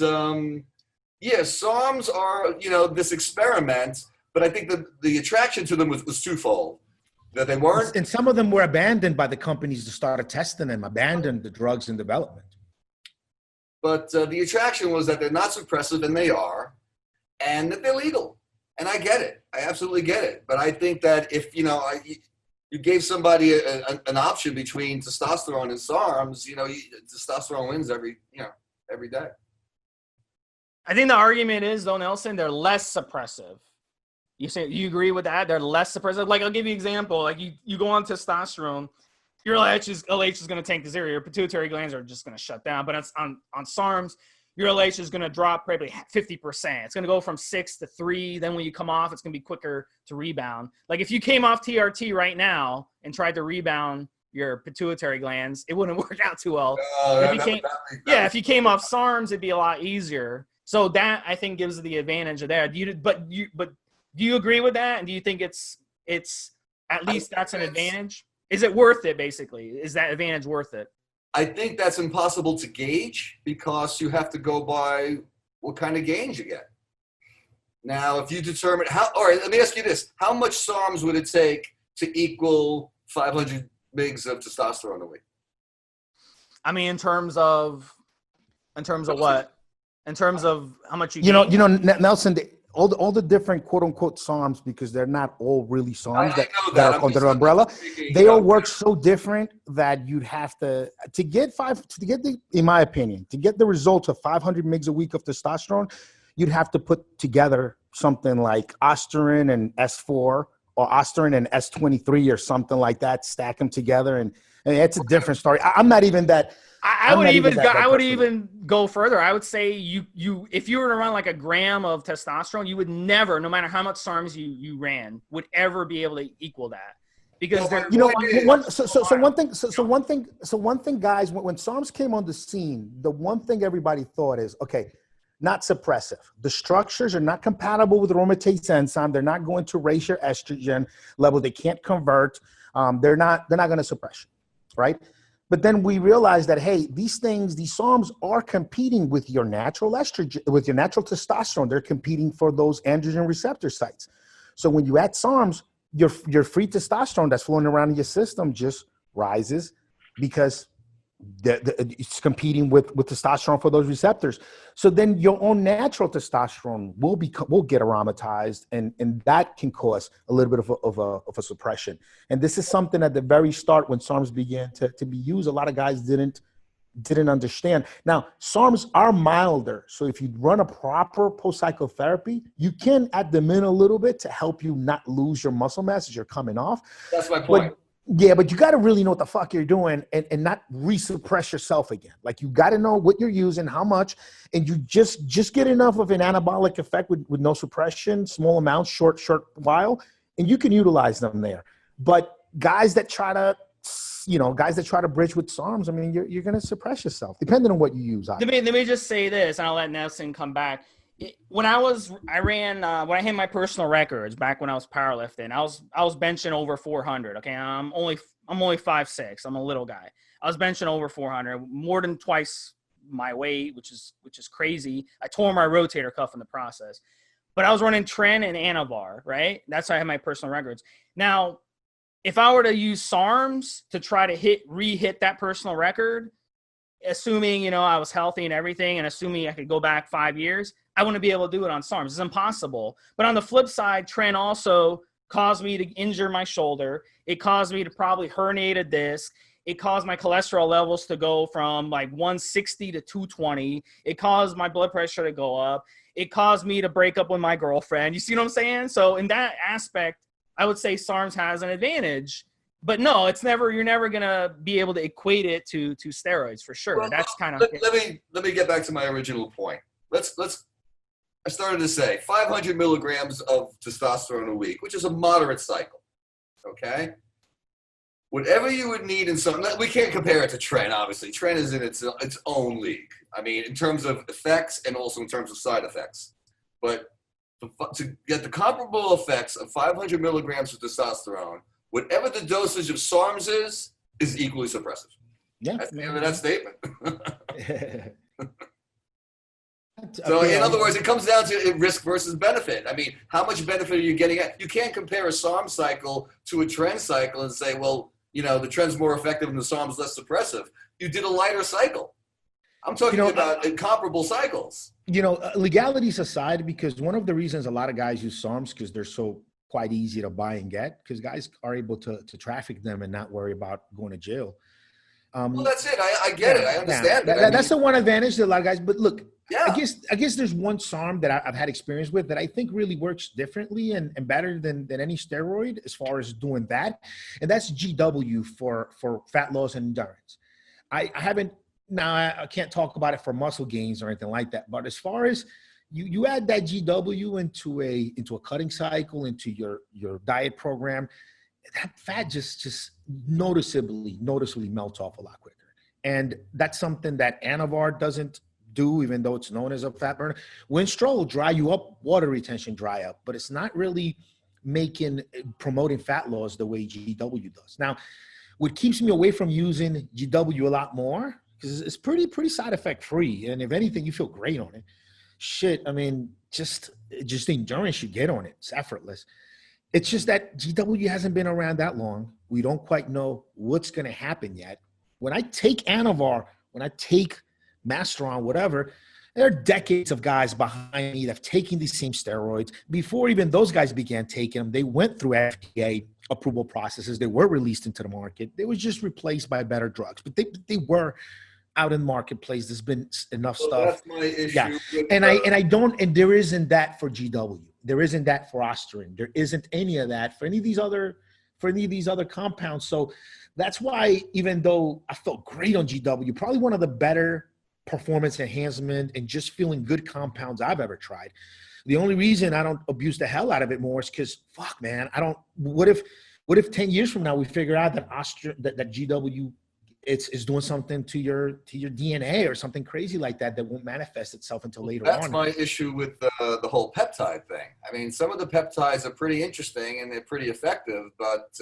yeah, SARMs are, you know, this experiment, but I think the attraction to them was twofold. That they weren't. And some of them were abandoned by the companies that started testing them, abandoned the drugs in development. But the attraction was that they're not suppressive, and they are, and that they're legal. And I get it. I absolutely get it. But I think that if, you know, you gave somebody an option between testosterone and SARMs, you know, testosterone wins every day. I think the argument is, though, Nelson, they're less suppressive. You agree with that? They're less suppressive. Like, I'll give you an example. Like, you go on testosterone, your LH is going to tank to zero. Your pituitary glands are just going to shut down. But it's on SARMs, your LH is going to drop probably 50%. It's going to go from 6 to 3. Then when you come off, it's going to be quicker to rebound. Like, if you came off TRT right now and tried to rebound your pituitary glands, it wouldn't work out too well. If you came off SARMs, it'd be a lot easier. So that, I think, gives the advantage of that. But do you agree with that? And do you think it's at least that's an advantage? Is it worth it, basically? Is that advantage worth it? I think that's impossible to gauge because you have to go by what kind of gains you get. Now, if you determine all right, let me ask you this. How much SARMs would it take to equal 500 mgs of testosterone a week? I mean, in terms of what? In terms of how much you know, Nelson, all the different quote unquote SARMs, because they're not all really SARMs that are under the umbrella. They all work so different that you'd have to get in my opinion, to get the results of 500 mgs a week of testosterone, you'd have to put together something like Osterin and S4 or Osterin and S23 or something like that, stack them together. And it's a different story. I'm not even that. I would even go further. I would say you if you were to run like a gram of testosterone, you would never, no matter how much SARMs you ran, would ever be able to equal that. Because one thing, guys, when SARMs came on the scene, the one thing everybody thought is, okay, not suppressive. The structures are not compatible with aromatase enzyme. They're not going to raise your estrogen level. They can't convert. They're not going to suppress you, right? But then we realized that, hey, these SARMs are competing with your natural estrogen, with your natural testosterone. They're competing for those androgen receptor sites. So when you add SARMs, your free testosterone that's flowing around in your system just rises because it's competing with testosterone for those receptors. So then your own natural testosterone will get aromatized, and that can cause a little bit of a suppression. And this is something at the very start when SARMs began to be used, a lot of guys didn't understand. Now, SARMs are milder. So if you run a proper post-cycle therapy, you can add them in a little bit to help you not lose your muscle mass as you're coming off. That's my point. But you got to really know what the fuck you're doing and not resuppress yourself again. Like, you got to know what you're using, how much, and you just get enough of an anabolic effect with no suppression, small amounts, short while, and you can utilize them there. But guys that try to bridge with SARMs, I mean, you're going to suppress yourself depending on what you use. Let me just say this, and I'll let Nelson come back. When I hit my personal records back when I was powerlifting, I was benching over 400. Okay, I'm only 5'6". I'm a little guy. I was benching over 400, more than twice my weight, which is crazy. I tore my rotator cuff in the process, but I was running tren and anavar, right? That's how I had my personal records. Now, if I were to use SARMs to try to re-hit that personal record, assuming, I was healthy and everything, and assuming I could go back 5 years, I wouldn't be able to do it on SARMs. It's impossible. But on the flip side, tren also caused me to injure my shoulder. It caused me to probably herniate a disc. It caused my cholesterol levels to go from like 160 to 220. It caused my blood pressure to go up. It caused me to break up with my girlfriend. You see what I'm saying? So in that aspect, I would say SARMs has an advantage. But no, you're never gonna be able to equate it to steroids for sure. Well, That's kind of let me get back to my original point. I started to say 500 milligrams of testosterone a week, which is a moderate cycle. Okay, whatever you would need in some, we can't compare it to tren. Obviously, tren is in its own league. I mean, in terms of effects and also in terms of side effects. But to get the comparable effects of 500 milligrams of testosterone, whatever the dosage of SARMs is equally suppressive. Yeah, that's the end of that statement. So in other words, it comes down to risk versus benefit. I mean, how much benefit are you getting at? You can't compare a SARM cycle to a tren cycle and say, well, the tren's more effective and the SARM's less suppressive. You did a lighter cycle. I'm talking about comparable cycles. Legalities aside, because one of the reasons a lot of guys use SARMs because they're so quite easy to buy and get, because guys are able to traffic them and not worry about going to jail. Well, that's it. I get it. I understand that. That's the one advantage that a lot of guys. But look, I guess there's one SARM that I've had experience with that I think really works differently and better than any steroid as far as doing that, and that's GW for fat loss and endurance. I haven't. Now, I can't talk about it for muscle gains or anything like that. But as far as you add that GW into a cutting cycle, into your diet program, that fat just noticeably melts off a lot quicker. And that's something that Anavar doesn't do, even though it's known as a fat burner. Winstrol will dry you up, water retention dry up, but it's not really promoting fat loss the way GW does. Now, what keeps me away from using GW a lot more, because it's pretty side effect free, and if anything, you feel great on it. Shit, I mean, just the endurance you get on it, it's effortless. It's just that GW hasn't been around that long. We don't quite know what's going to happen yet. When I take Anavar, when I take Masteron, whatever, there are decades of guys behind me that have taken these same steroids. Before even those guys began taking them, they went through FDA approval processes. They were released into the market. They were just replaced by better drugs, but they were out in the marketplace. There's been enough stuff. That's my issue. Yeah. And there isn't that for GW. There isn't that for Osterin. There isn't any of that for any of these other compounds. So that's why, even though I felt great on GW, probably one of the better performance enhancement and just feeling good compounds I've ever tried. The only reason I don't abuse the hell out of it more is because, fuck, man, what if 10 years from now we figure out that that GW is doing something to your DNA or something crazy like that won't manifest itself until later on. That's my issue with the whole peptide thing. I mean, some of the peptides are pretty interesting and they're pretty effective, but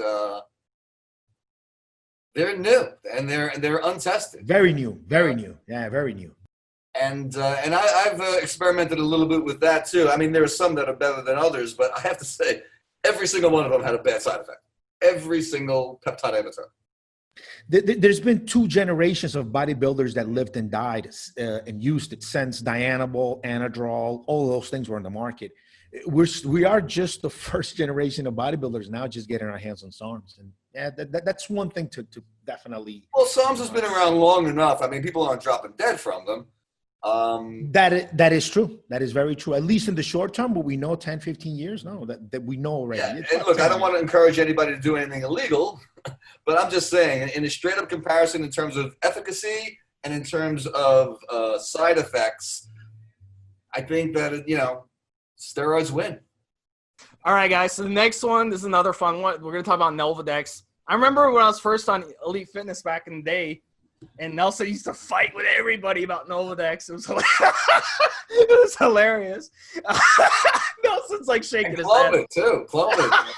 they're new and they're untested. Very new. Yeah, very new. And I've experimented a little bit with that too. I mean, there are some that are better than others, but I have to say, every single one of them had a bad side effect. Every single peptide I ever took. There's been 2 generations of bodybuilders that lived and died and used it since Dianabol, Anadrol, all those things were on the market. We are just the first generation of bodybuilders now just getting our hands on SARMs. And yeah, that's one thing to definitely. Well, SARMs has been around long enough. I mean, people aren't dropping dead from them. That is true. That is very true. At least in the short term, but we know 10, 15 years. No, that we know already. Yeah. And look, I don't want to encourage anybody to do anything illegal, but I'm just saying, in a straight up comparison in terms of efficacy and in terms of side effects, I think that, steroids win. All right, guys. So the next one, this is another fun one. We're gonna talk about Nolvadex. I remember when I was first on Elite Fitness back in the day, and Nelson used to fight with everybody about Nolvadex. It was it was hilarious. Nelson's like shaking his head. Clone it too. Clone it. I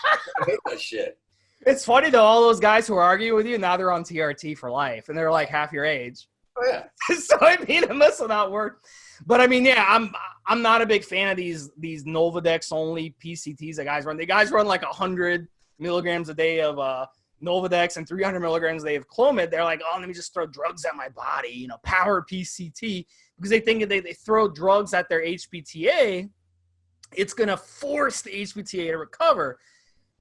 hate that shit. It's funny though, all those guys who are arguing with you, now they're on TRT for life, and they're like half your age. Oh yeah. So I mean, it must have not worked. But I mean, yeah, I'm not a big fan of these Nolvadex only PCTs that guys run. The guys run like 100 milligrams a day of Nolvadex and 300 milligrams a day of Clomid. They're like, oh, let me just throw drugs at my body, you know, power PCT, because they think if they throw drugs at their HPTA, it's gonna force the HPTA to recover.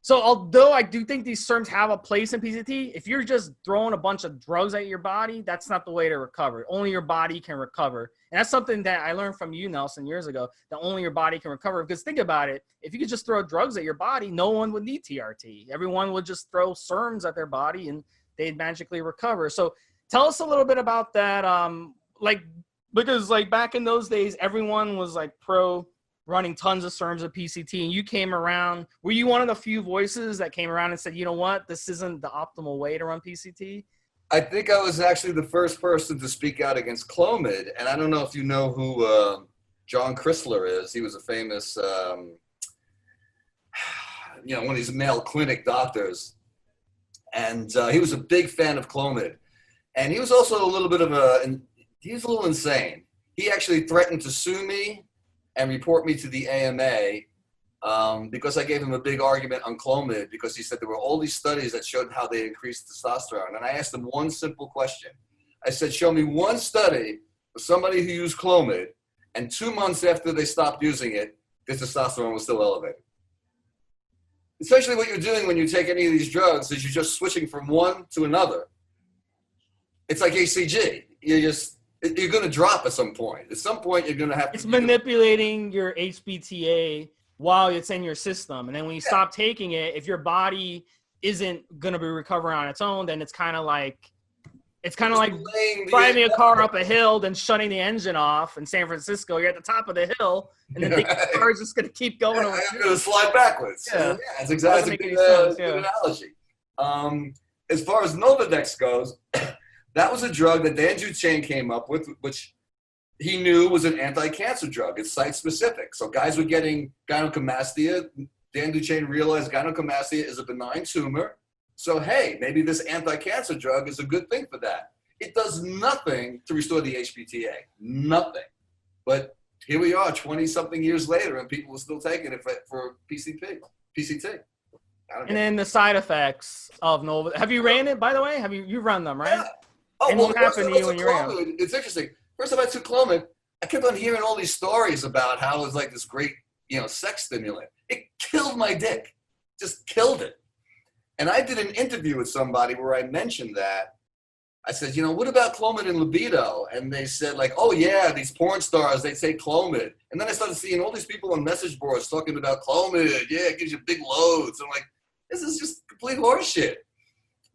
So although I do think these SARMs have a place in PCT, if you're just throwing a bunch of drugs at your body, that's not the way to recover. Only your body can recover. And that's something that I learned from you, Nelson, years ago, that only your body can recover. Because think about it. If you could just throw drugs at your body, no one would need TRT. Everyone would just throw SARMs at their body and they'd magically recover. So tell us a little bit about that. Because back in those days, everyone was like pro running tons of SARMs of PCT, and you came around. Were you one of the few voices that came around and said, you know what, this isn't the optimal way to run PCT? I think I was actually the first person to speak out against Clomid, and I don't know if you know who John Chrysler is. He was a famous, one of these male clinic doctors, and he was a big fan of Clomid, and he was also a little bit of he was a little insane. He actually threatened to sue me and report me to the AMA because I gave him a big argument on Clomid, because he said there were all these studies that showed how they increased testosterone. And I asked him one simple question. I said, show me one study of somebody who used Clomid, and 2 months after they stopped using it, their testosterone was still elevated. Essentially what you're doing when you take any of these drugs is you're just switching from one to another. It's like ACG. You're going to drop at some point. At some point, you're going to have to. It's manipulating your HPTA while it's in your system. And then when you stop taking it, if your body isn't going to be recovering on its own, then it's kind of like driving a car up a hill, then shutting the engine off in San Francisco. You're at the top of the hill, and then the car is just going to keep going. I'm going to slide backwards. Yeah, it's exactly a good analogy. As far as Nolvadex goes, that was a drug that Dan Duchaine came up with, which he knew was an anti-cancer drug. It's site-specific. So guys were getting gynecomastia. Dan Duchaine realized gynecomastia is a benign tumor. So, hey, maybe this anti-cancer drug is a good thing for that. It does nothing to restore the HPTA. Nothing. But here we are 20-something years later, and people are still taking it for PCT. And then the side effects of Nolvadex. Have you ran it, by the way? You've run them, right? Yeah. Oh, and what happened to you when you ran? It's interesting. First time I took Clomid, I kept on hearing all these stories about how it was like this great, sex stimulant. It killed my dick. Just killed it. And I did an interview with somebody where I mentioned that. I said, what about Clomid and libido? And they said, oh, yeah, these porn stars, they take Clomid. And then I started seeing all these people on message boards talking about Clomid. Yeah, it gives you big loads. I'm like, this is just complete horseshit.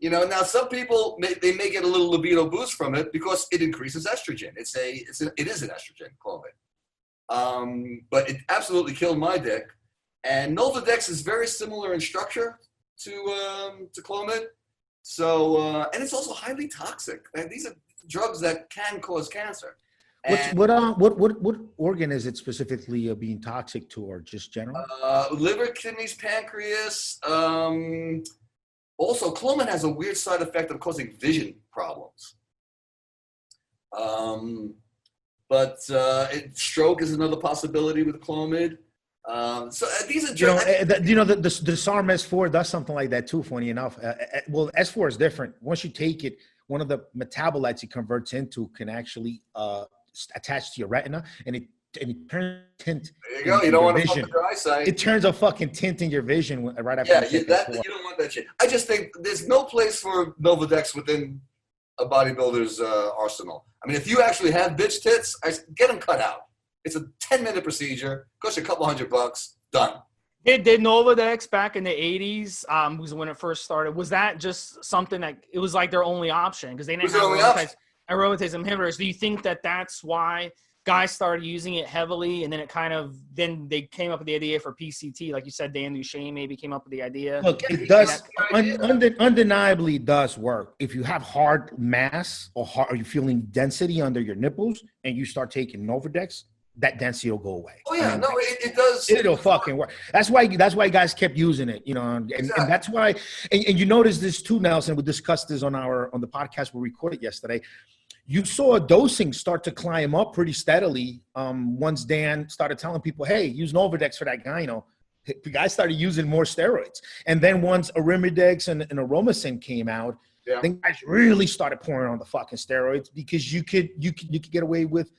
Now some people they may get a little libido boost from it because it increases estrogen. It is an estrogen, Clomid. But it absolutely killed my dick. And Nolvadex is very similar in structure to Clomid. So and it's also highly toxic. And these are drugs that can cause cancer. What organ is it specifically being toxic to, or just general? Liver, kidneys, pancreas. Also, Clomid has a weird side effect of causing vision problems. Stroke is another possibility with Clomid. So these are the SARMS S4 does something like that too. Funny enough, S4 is different. Once you take it, one of the metabolites it converts into can actually attach to your retina, and it turns tint. There you go. You don't want to fuck with your eyesight. It turns a fucking tint in your vision right after. Yeah, you don't want that shit. I just think there's no place for Nolvadex within a bodybuilder's arsenal. I mean, if you actually have bitch tits, get them cut out. It's a 10-minute procedure. Costs you a couple $100. Done. Did Nolvadex back in the 80s, was when it first started, was that just something that it was like their only option? Because they didn't have aromatase inhibitors. Do you think that that's why guys started using it heavily, and then then they came up with the idea for PCT. Like you said, Dan Duchesne maybe came up with the idea. Look, it does undeniably does work. If you have hard mass or you're feeling density under your nipples and you start taking Novadex, that density will go away. Oh yeah, it does. It'll fucking work. That's why guys kept using it, you know, and that's why. And you notice this too, Nelson. We discussed this on the podcast we recorded yesterday. You saw dosing start to climb up pretty steadily once Dan started telling people, hey, use Novadex for that gyno. The guys started using more steroids. And then once Arimidex and Aromacin came out, then guys really started pouring on the fucking steroids because you could get away with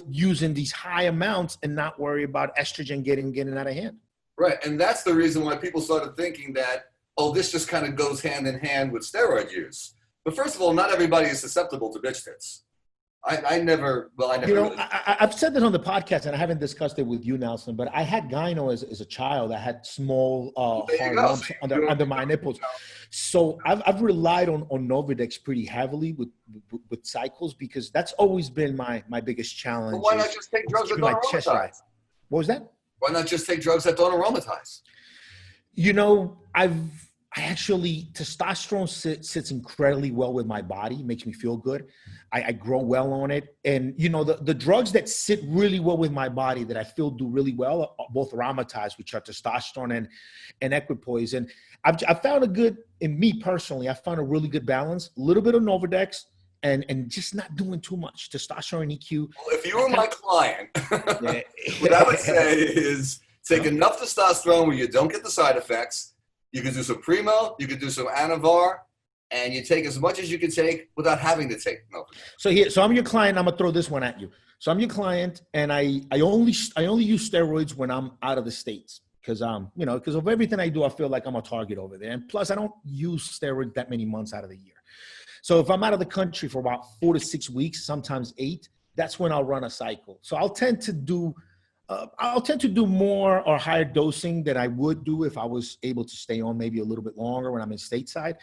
using these high amounts and not worry about estrogen getting out of hand. Right, and that's the reason why people started thinking that, oh, this just kind of goes hand in hand with steroid use. But first of all, not everybody is susceptible to bitch tits. I never. You know, I've said this on the podcast, and I haven't discussed it with you, Nelson. But I had gyno as a child. I had small hard lumps under my nipples. So I've relied on Novadex pretty heavily with cycles because that's always been my biggest challenge. But why not just take drugs that don't aromatize? What was that? Why not just take drugs that don't aromatize? You know, testosterone sits incredibly well with my body, makes me feel good. I grow well on it. And, you know, the drugs that sit really well with my body that I feel do really well are both aromatase, which are testosterone and equipoise. And I've found in me personally, I found a really good balance, a little bit of Novadex and just not doing too much testosterone EQ. Well, if you were my client, what I would say is take enough testosterone where you don't get the side effects. You can do some Primo, you can do some Anavar, and you take as much as you can take without having to take milk. So I'm your client. I'm gonna throw this one at you. So I'm your client, and I only use steroids when I'm out of the States because because of everything I do, I feel like I'm a target over there. And plus, I don't use steroids that many months out of the year. So if I'm out of the country for about 4 to 6 weeks, sometimes 8, that's when I'll run a cycle. So I'll tend to do more or higher dosing than I would do if I was able to stay on maybe a little bit longer when I'm in stateside.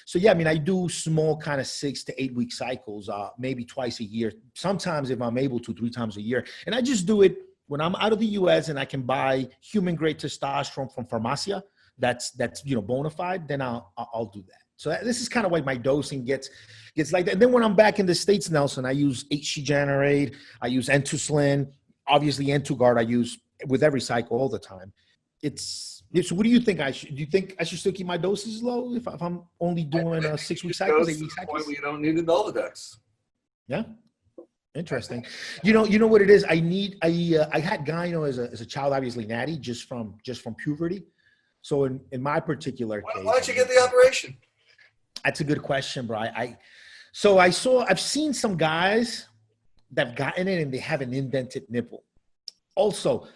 So yeah, I mean, I do small kind of 6 to 8 week cycles, maybe twice a year. Sometimes if I'm able to, 3 times a year. And I just do it when I'm out of the US and I can buy human grade testosterone from Pharmacia. That's bona fide, then I'll do that. So this is kind of why my dosing gets like that. And then when I'm back in the States, Nelson, I use HC Generate, I use Entuslin. Obviously, Entugard I use with every cycle all the time. So what do you think do you think I should still keep my doses low if I'm only doing 6 week cycles, 8 week cycles? You don't need the Novadex. Yeah. Interesting. You know what it is? I had gyno as a child, obviously natty, just from puberty. So in my particular case. Why don't you get the operation? That's a good question, bro. I've seen some guys that've gotten it and they have an indented nipple. Also,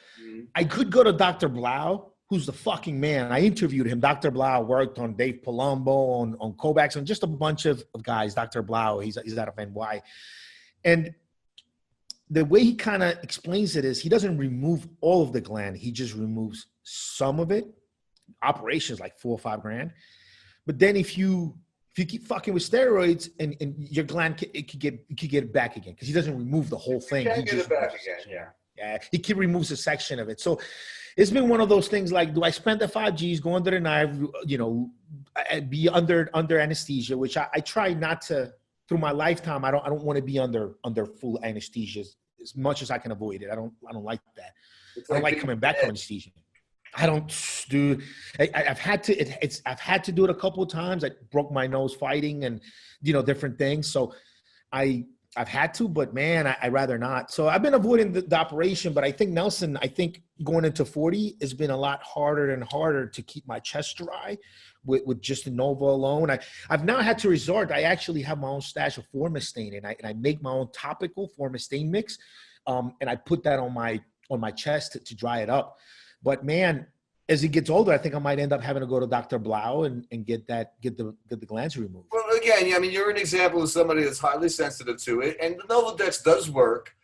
I could go to Dr. Blau, who's the fucking man. I interviewed him. Dr. Blau worked on Dave Palumbo, on Kovacs, on just a bunch of guys. Dr. Blau, he's out of NY. And the way he kind of explains it is he doesn't remove all of the gland. He just removes some of it. Operations like $4 or $5 grand. But then if you keep fucking with steroids and your gland, it could get it back again because he doesn't remove the whole thing. He get it back again. Yeah. He removes a section of it. So it's been one of those things like, do I spend the 5 Gs, go under the knife, be under anesthesia, which I try not to through my lifetime. I don't want to be under full anesthesia as much as I can avoid it. I don't like that. I don't like coming back from anesthesia. I don't do. I've had to do it a couple of times. I broke my nose fighting and different things. So I've had to, but man, I rather not. So I've been avoiding the operation. But I think Nelson, going into 40, it's been a lot harder and harder to keep my chest dry with just the Nova alone. I've now had to resort. I actually have my own stash of Formastane, and I make my own topical Formastane mix, and I put that on my chest to dry it up. But man, as he gets older, I think I might end up having to go to Dr. Blau and get the glands removed. Well, again, I mean, you're an example of somebody that's highly sensitive to it, and the Novadex does work.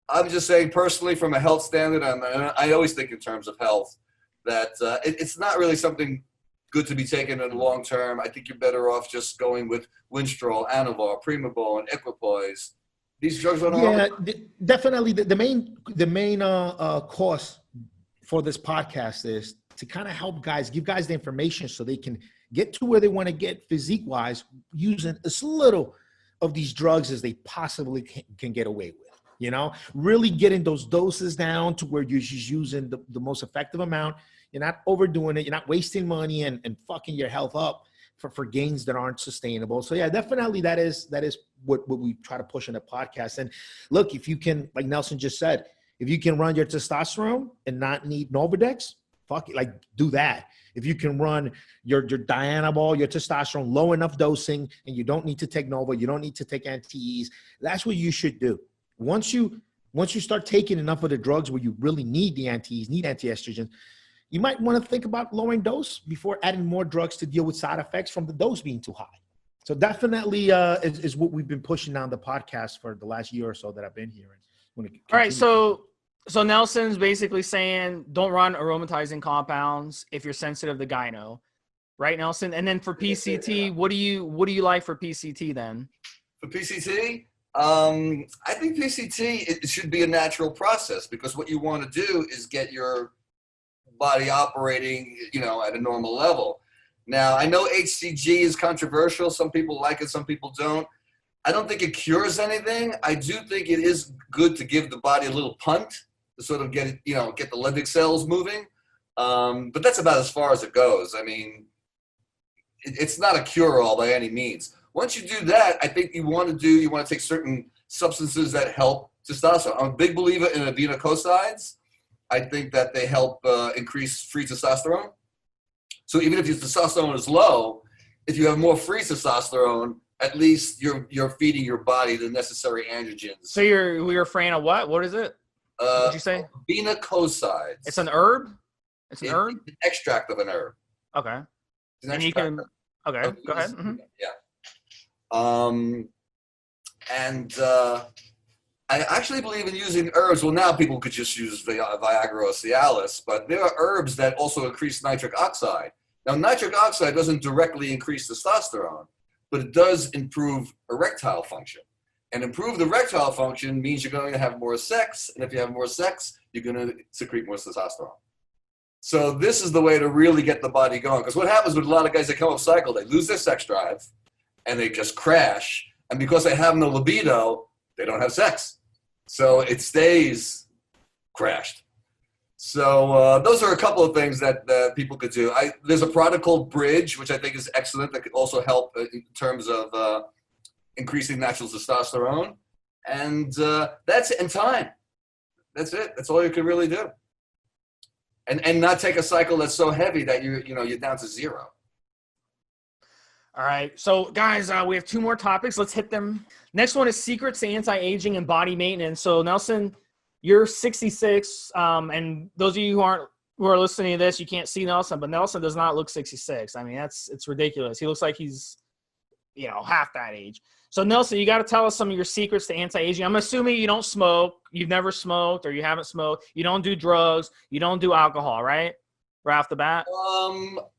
I'm just saying, personally, from a health standard, I always think in terms of health that it's not really something good to be taken in the long term. I think you're better off just going with Winstrol, Anavar, Primabol, and Equipoise. These drugs don't Yeah, harm? definitely. The main cause for this podcast is to kind of help guys, give guys the information so they can get to where they want to get physique wise, using as little of these drugs as they possibly can get away with. You know, really getting those doses down to where you're just using the most effective amount. You're not overdoing it. You're not wasting money and fucking your health up for gains that aren't sustainable. So yeah, definitely that is what we try to push in the podcast. And look, if you can, like Nelson just said, if you can run your testosterone and not need Novadex, fuck it, like do that. If you can run your Dianabol, your testosterone, low enough dosing, and you don't need to take Nova, you don't need to take anti-E's, that's what you should do. Once you start taking enough of the drugs where you really need the anti-E's, need anti-estrogens, you might want to think about lowering dose before adding more drugs to deal with side effects from the dose being too high. So definitely is what we've been pushing down the podcast for the last year or so that I've been here. All right, so Nelson's basically saying don't run aromatizing compounds if you're sensitive to gyno, right, Nelson? And then for PCT, what do you like for PCT then? For PCT, I think PCT it should be a natural process, because what you want to do is get your body operating, at a normal level. Now, I know HCG is controversial. Some people like it, some people don't. I don't think it cures anything. I do think it is good to give the body a little punt to sort of get it, get the limbic cells moving. But that's about as far as it goes. I mean, it's not a cure-all by any means. Once you do that, I think you want to take certain substances that help testosterone. I'm a big believer in aminosalicylics. I think that they help increase free testosterone. So even if your testosterone is low, if you have more free testosterone, at least you're feeding your body the necessary androgens. So you're a fan of what? What is it? What'd you say? Aminosalicylics. It's an herb? It's an herb? It's an extract of an herb. Okay. And you can. Okay, go ahead. Mm-hmm. Yeah. I actually believe in using herbs. Well, now people could just use Viagra or Cialis, but there are herbs that also increase nitric oxide. Now, nitric oxide doesn't directly increase testosterone, but it does improve erectile function. And improved erectile function means you're going to have more sex, and if you have more sex, you're going to secrete more testosterone. So this is the way to really get the body going. Because what happens with a lot of guys that come off cycle, they lose their sex drive, and they just crash. And because they have no libido, they don't have sex. So it stays crashed. So those are a couple of things that people could do. There's a product called Bridge, which I think is excellent, that could also help in terms of increasing natural testosterone. And that's it in time. That's it. That's all you can really do. And not take a cycle that's so heavy that you're down to zero. All right. So, guys, we have two more topics. Let's hit them. Next one is secrets to anti-aging and body maintenance. So, Nelson, you're 66, and those of you who are listening to this, you can't see Nelson, but Nelson does not look 66. I mean, it's ridiculous. He looks like he's, half that age. So, Nelson, you got to tell us some of your secrets to anti-aging. I'm assuming you don't smoke, you've never smoked, or you haven't smoked. You don't do drugs, you don't do alcohol, right? Right off the bat?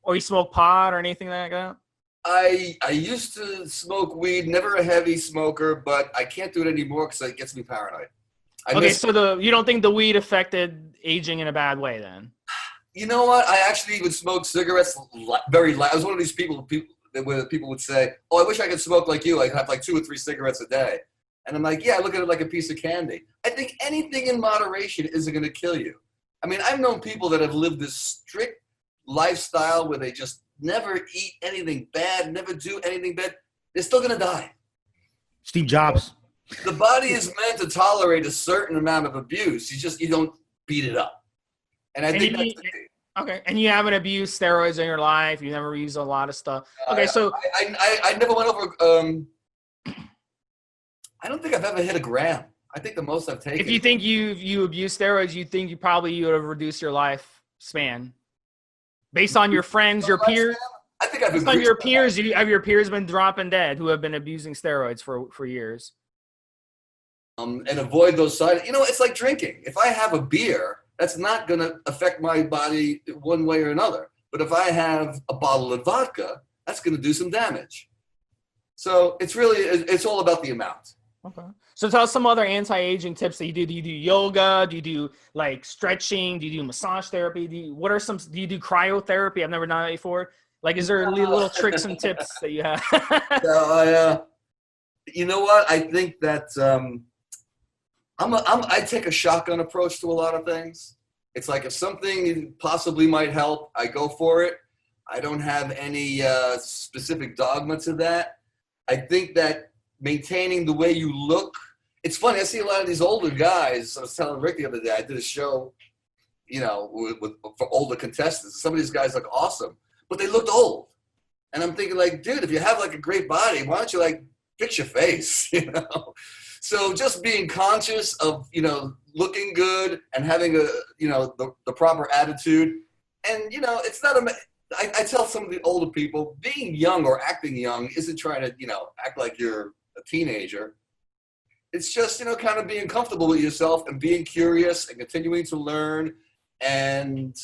Or you smoke pot or anything like that? I used to smoke weed, never a heavy smoker, but I can't do it anymore because it gets me paranoid. So you don't think the weed affected aging in a bad way then? You know what? I actually would smoke cigarettes very light. I was one of these people where people would say, "Oh, I wish I could smoke like you. I'd have like 2 or 3 cigarettes a day." And I'm like, "Yeah, I look at it like a piece of candy." I think anything in moderation isn't going to kill you. I mean, I've known people that have lived this strict lifestyle where they just never eat anything bad, never do anything bad. They're still going to die. Steve Jobs. The body is meant to tolerate a certain amount of abuse. You don't beat it up. And I think that's the key. Okay. And you haven't abused steroids in your life. You never used a lot of stuff. Okay. So I never went over, I don't think I've ever hit a gram. I think the most I've taken. If you think you abuse steroids, you think you would have reduced your life span. Based on your friends, your peers, I think I've based on your peers, have your peers been dropping dead who have been abusing steroids for years? And avoid those side. It's like drinking. If I have a beer, that's not going to affect my body one way or another. But if I have a bottle of vodka, that's going to do some damage. So it's all about the amount. Okay. So tell us some other anti-aging tips that you do. Do you do yoga? Do you do like stretching? Do you do massage therapy? Do you do cryotherapy? I've never done that before. Like, is there little tricks and tips that you have? So you know what? I think that I take a shotgun approach to a lot of things. It's like if something possibly might help, I go for it. I don't have any specific dogma to that. I think that maintaining the way you look, it's funny. I see a lot of these older guys. I was telling Rick the other day, I did a show, for older contestants. Some of these guys look awesome, but they looked old. And I'm thinking like, dude, if you have like a great body, why don't you like fix your face, So just being conscious of, looking good and having the proper attitude. And, it's not I tell some of the older people, being young or acting young isn't trying to, act like you're a teenager. It's just, kind of being comfortable with yourself and being curious and continuing to learn and,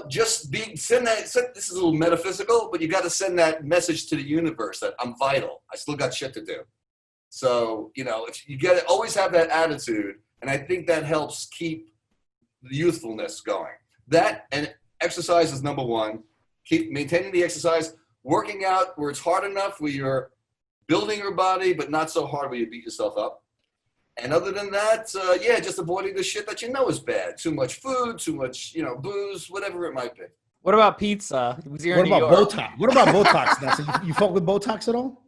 just send that, this is a little metaphysical, but you got to send that message to the universe that I'm vital. I still got shit to do. So, if you got to always have that attitude, and I think that helps keep the youthfulness going. That and exercise is number one. Keep maintaining the exercise, working out where it's hard enough, where you're building your body, but not so hard where you beat yourself up. And other than that, just avoiding the shit that is bad. Too much food, too much, booze, whatever it might be. What about pizza? What about Botox? What about Botox? You fuck with Botox at all?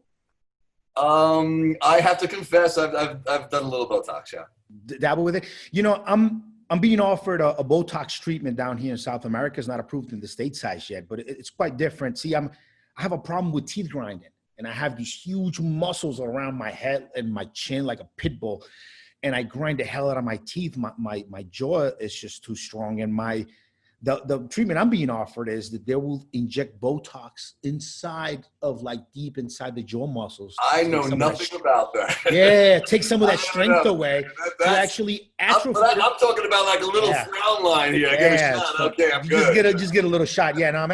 I have to confess, I've done a little Botox, yeah. Dabble with it. I'm being offered a Botox treatment down here in South America. It's not approved in the stateside yet, but it's quite different. See, I have a problem with teeth grinding, and I have these huge muscles around my head and my chin like a pit bull, and I grind the hell out of my teeth. My jaw is just too strong, and the treatment I'm being offered is that they will inject Botox inside of deep inside the jaw muscles. I know nothing about that. Yeah, take some of that strength away to actually atrophy. I'm talking about like a little frown line here. Get a shot. Okay, I'm good. Just get a little shot. Yeah, no, I'm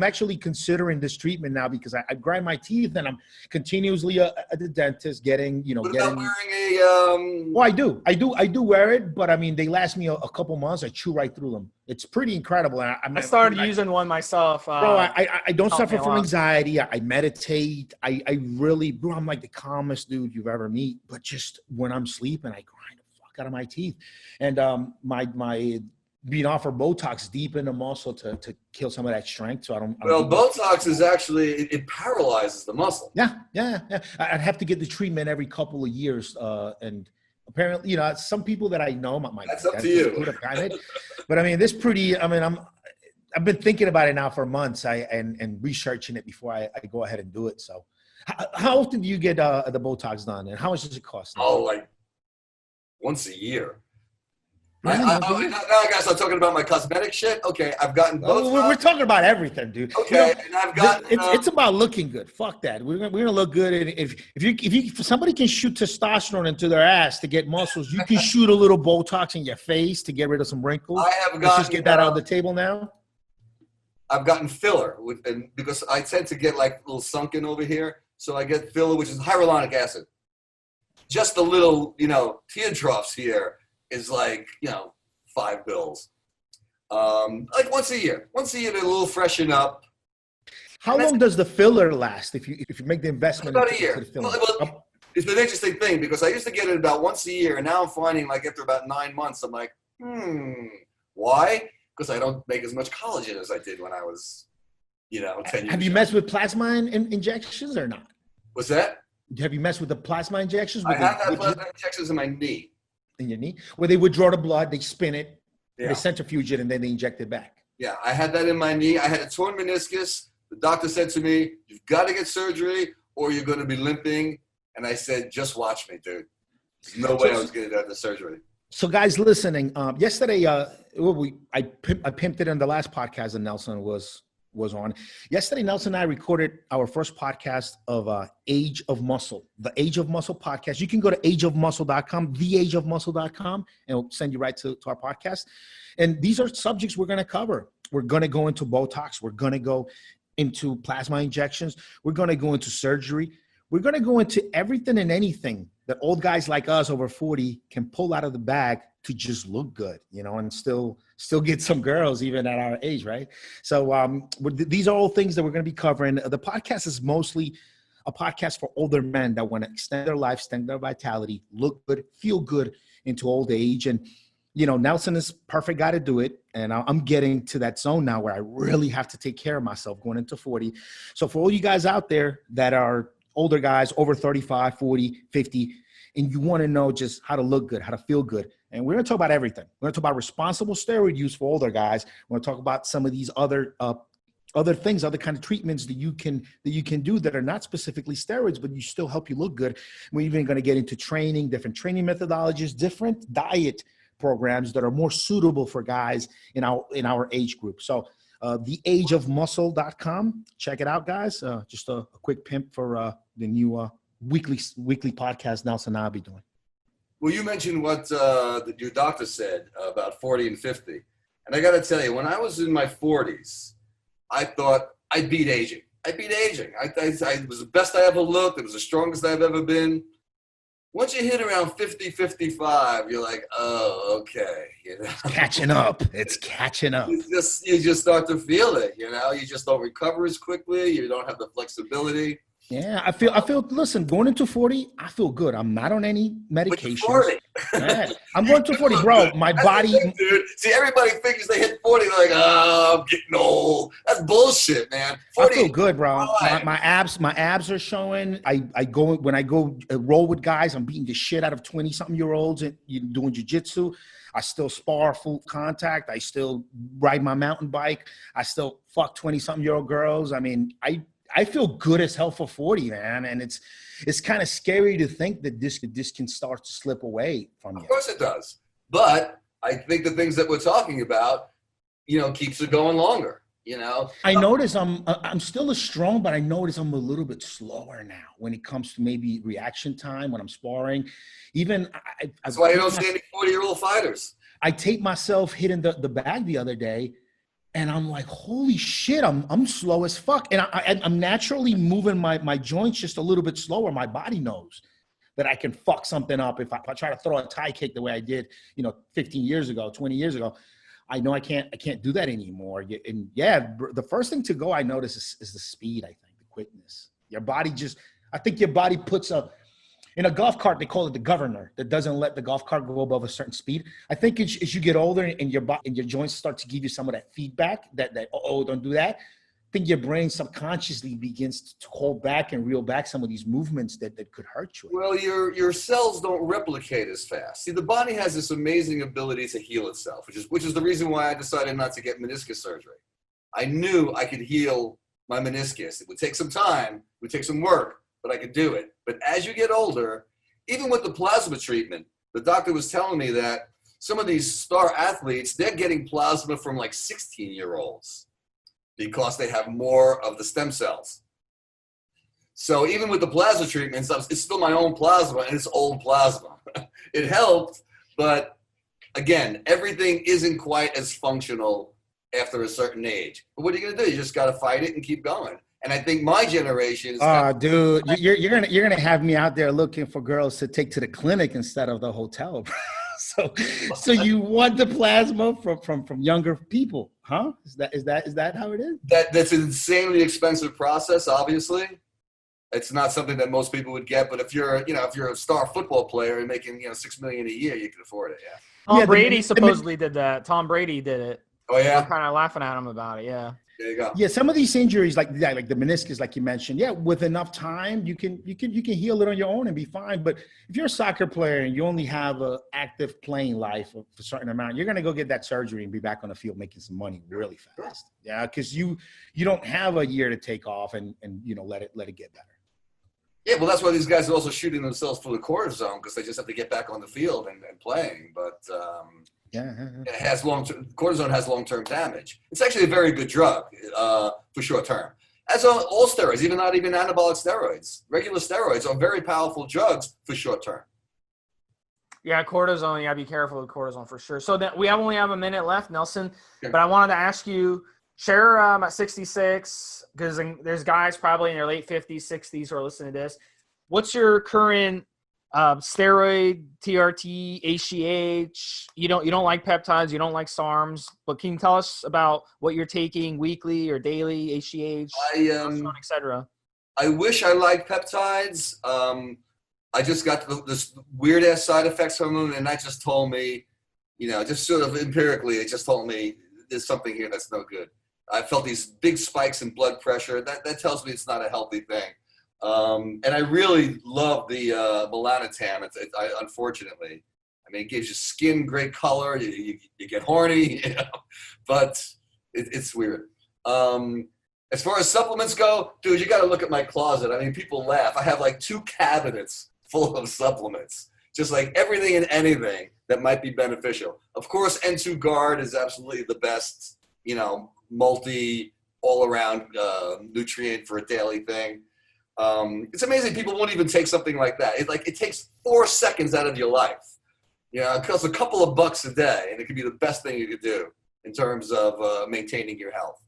actually considering this treatment now because I grind my teeth and I'm continuously at the dentist getting. What about wearing a? Well, I do wear it, but I mean they last me a couple months. I chew right through them. It's pretty incredible. I started using one myself. Bro, I don't suffer from anxiety. I meditate. I really, bro, I'm like the calmest dude you've ever meet. But just when I'm sleeping, I grind the fuck out of my teeth. And my being offered Botox deep in the muscle to kill some of that strength. So I don't. Botox is actually, it paralyzes the muscle. Yeah. I'd have to get the treatment every couple of years. And apparently, some people that I know, that's up to you. But I mean, I've been thinking about it now for months. And researching it before I go ahead and do it. So, how often do you get the Botox done, and how much does it cost? Oh, like once a year. Now I gotta start talking about my cosmetic shit. Okay, I've gotten Botox. We're talking about everything, dude. Okay, and I've gotten. It's about looking good. Fuck that. We're gonna look good. And if somebody can shoot testosterone into their ass to get muscles, you can shoot a little Botox in your face to get rid of some wrinkles. Let's just get that out of the table now. I've gotten filler because I tend to get like a little sunken over here, so I get filler, which is hyaluronic acid. Just a little, teardrops here. Is like, $5. Like once a year to a little freshen up. How long does the filler last if you make the investment? About a year. Well, it's an interesting thing because I used to get it about once a year, and now I'm finding like after about 9 months, I'm like, why? Because I don't make as much collagen as I did when I was, 10 years. Have you messed with plasma injections or not? What's that? Have you messed with the plasma injections? I have had plasma injections in my knee. In your knee, where they withdraw the blood, they spin it, they centrifuge it, and then they inject it back. Yeah, I had that in my knee. I had a torn meniscus. The doctor said to me, "You've got to get surgery, or you're going to be limping." And I said, "Just watch me, dude. There's no way I was going to have the surgery." So, guys, listening, yesterday, I pimped it in the last podcast that Nelson was on. Yesterday, Nelson and I recorded our first podcast of Age of Muscle, the Age of Muscle podcast. You can go to ageofmuscle.com, theageofmuscle.com, and it'll send you right to our podcast. And these are subjects we're going to cover. We're going to go into Botox. We're going to go into plasma injections. We're going to go into surgery. we're going to go into everything and anything that old guys like us over 40 can pull out of the bag to just look good, you know, and still get some girls even at our age, right? So these are all things that we're going to be covering. The podcast is mostly a podcast for older men that want to extend their life, extend their vitality, look good, feel good into old age. And, you know, Nelson is perfect guy to do it. And I'm getting to that zone now where I really have to take care of myself going into 40. So for all you guys out there that are older guys over 35, 40, 50, and you want to know just how to look good, how to feel good. And we're going to talk about everything. We're going to talk about responsible steroid use for older guys. We're going to talk about some of these other things, other kind of treatments that you can do that are not specifically steroids, but you still help you look good. We're even going to get into training, different training methodologies, different diet programs that are more suitable for guys in our age group. So theageofmuscle.com. Check it out, guys. Just a quick pimp for the new weekly podcast Nelson and I'll be doing. Well, you mentioned what your doctor said about 40 and 50. And I got to tell you, when I was in my 40s, I thought I beat aging. I was the best I ever looked. It was the strongest I've ever been. Once you hit around 50, 55, you're like, oh, okay. You know? Catching up. It's catching up. You just start to feel it, you know? You just don't recover as quickly. You don't have the flexibility. Yeah, I feel, listen, going into 40, I feel good. I'm not on any medication. 40. Yeah, I'm going to 40, bro. My body. Dude. See, everybody figures they hit 40. They're like, oh, I'm getting old. That's bullshit, man. 40, I feel good, bro. My abs are showing. When I go roll with guys, I'm beating the shit out of 20-something-year-olds and doing jiu-jitsu. I still spar full contact. I still ride my mountain bike. I still fuck 20-something-year-old girls. I mean, I feel good as hell for 40, man. And it's kind of scary to think that this can start to slip away from you. Of course it does. But I think the things that we're talking about, you know, keeps it going longer, you know. I notice I'm still as strong, but I notice I'm a little bit slower now when it comes to maybe reaction time when I'm sparring. Even that's why you don't see any 40-year-old fighters. I taped myself hitting the bag the other day. And I'm like, holy shit, I'm slow as fuck. And I'm naturally moving my joints just a little bit slower. My body knows that I can fuck something up if I try to throw a tie kick the way I did, 15 years ago, 20 years ago. I know I can't do that anymore. And yeah, the first thing to go I notice is the speed, I think, the quickness. I think your body puts in a golf cart, they call it the governor that doesn't let the golf cart go above a certain speed. I think as you get older and your joints start to give you some of that feedback that don't do that. I think your brain subconsciously begins to hold back and reel back some of these movements that could hurt you. Well, your cells don't replicate as fast. See, the body has this amazing ability to heal itself, which is the reason why I decided not to get meniscus surgery. I knew I could heal my meniscus. It would take some time, it would take some work, but I could do it. But as you get older, even with the plasma treatment, the doctor was telling me that some of these star athletes, they're getting plasma from like 16-year-olds because they have more of the stem cells. So even with the plasma treatments, it's still my own plasma and it's old plasma. It helped, but again, everything isn't quite as functional after a certain age. But what are you going to do? You just got to fight it and keep going. And I think my generation is dude, you're gonna have me out there looking for girls to take to the clinic instead of the hotel. so you want the plasma from younger people, huh? Is that how it is? That's an insanely expensive process, obviously. It's not something that most people would get, but if you're a star football player and making $6 million a year, you can afford it, yeah. Tom Brady supposedly did that. Tom Brady did it. Oh yeah. We're kind of laughing at him about it, yeah. There you go. Yeah, some of these injuries, like the meniscus, like you mentioned, yeah, with enough time, you can heal it on your own and be fine. But if you're a soccer player and you only have an active playing life of a certain amount, you're gonna go get that surgery and be back on the field making some money really fast. Yeah, because you don't have a year to take off and let it get better. Yeah, well, that's why these guys are also shooting themselves full of cortisone because they just have to get back on the field and playing. But it has cortisone has long-term damage. It's actually a very good drug for short term. As all steroids, not even anabolic steroids. Regular steroids are very powerful drugs for short term. Yeah, cortisone. You gotta be careful with cortisone for sure. So that we only have a minute left, Nelson. Okay. But I wanted to ask you, share at 66 because there's guys probably in their late 50s, 60s who are listening to this. what's your current steroid, TRT, HGH? You don't like peptides, you don't like SARMs, but can you tell us about what you're taking weekly or daily, HGH, etc.? I wish I liked peptides. I just got this weird ass side effects from them, and that just told me, just sort of empirically, it just told me there's something here that's no good. I felt these big spikes in blood pressure. That tells me it's not a healthy thing. And I really love the melanotan. Unfortunately, I mean, it gives you skin, great color. You get horny, but it's weird. As far as supplements go, dude, you got to look at my closet. I mean, people laugh. I have like 2 cabinets full of supplements, just like everything and anything that might be beneficial. Of course, N2 Guard is absolutely the best, multi all-around nutrient for a daily thing. It's amazing people won't even take something like that. It takes 4 seconds out of your life. It costs a couple of bucks a day, and it could be the best thing you could do in terms of maintaining your health.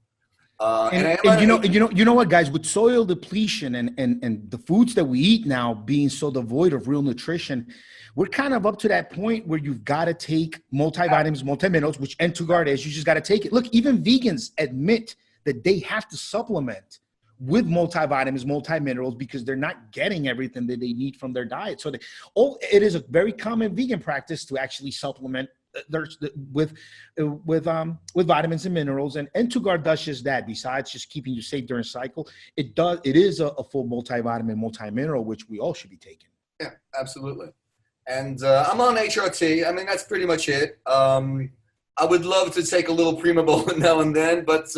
You know what, guys, with soil depletion and the foods that we eat now being so devoid of real nutrition, we're kind of up to that point where you've got to take multivitamins, multiminerals, which N2 Guard is. You just got to take it. Look, even vegans admit that they have to supplement with multivitamins, multiminerals, because they're not getting everything that they need from their diet. So it is a very common vegan practice to actually supplement with vitamins and minerals, and N2 Guard does just that. Besides just keeping you safe during cycle, it is a full multivitamin, multimineral, which we all should be taking. Yeah, absolutely. And I'm on HRT. I mean, that's pretty much it. I would love to take a little Primabol now and then, but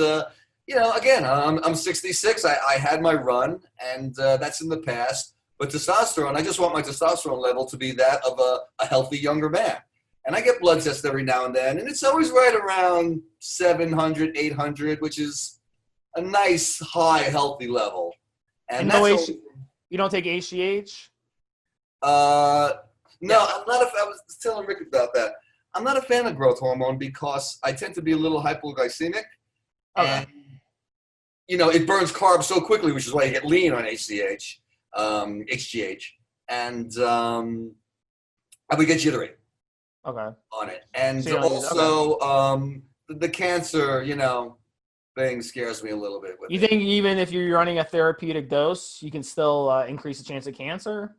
again, I'm 66. I had my run, and that's in the past. But testosterone, I just want my testosterone level to be that of a healthy younger man. And I get blood tests every now and then, and it's always right around 700, 800, which is a nice, high, healthy level. And you don't take HGH? No, I'm not. I was telling Rick about that. I'm not a fan of growth hormone because I tend to be a little hypoglycemic. Okay. And, it burns carbs so quickly, which is why you get lean on HGH. And I would get jittery. Okay. On it. And also, the cancer, thing scares me a little bit. You think even if you're running a therapeutic dose, you can still increase the chance of cancer?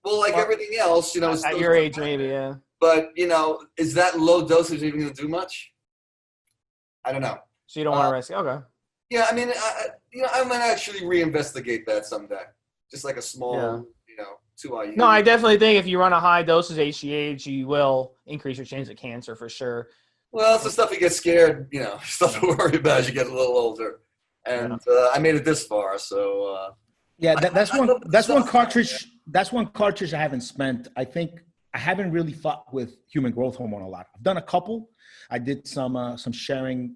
Well, like everything else, at your age, maybe, yeah. But, is that low dosage even going to do much? I don't know. So you don't want to risk it? Okay. Yeah, I mean, I might actually reinvestigate that someday. Just like a small, 2 IU. No, I definitely think if you run a high dose of HGH, you will increase your chance of cancer for sure. Well, it's the stuff you get scared, stuff to worry about as you get a little older. And I made it this far, so. That's one cartridge. That's one cartridge I haven't spent. I think I haven't really fought with human growth hormone a lot. I've done a couple. I did some sharing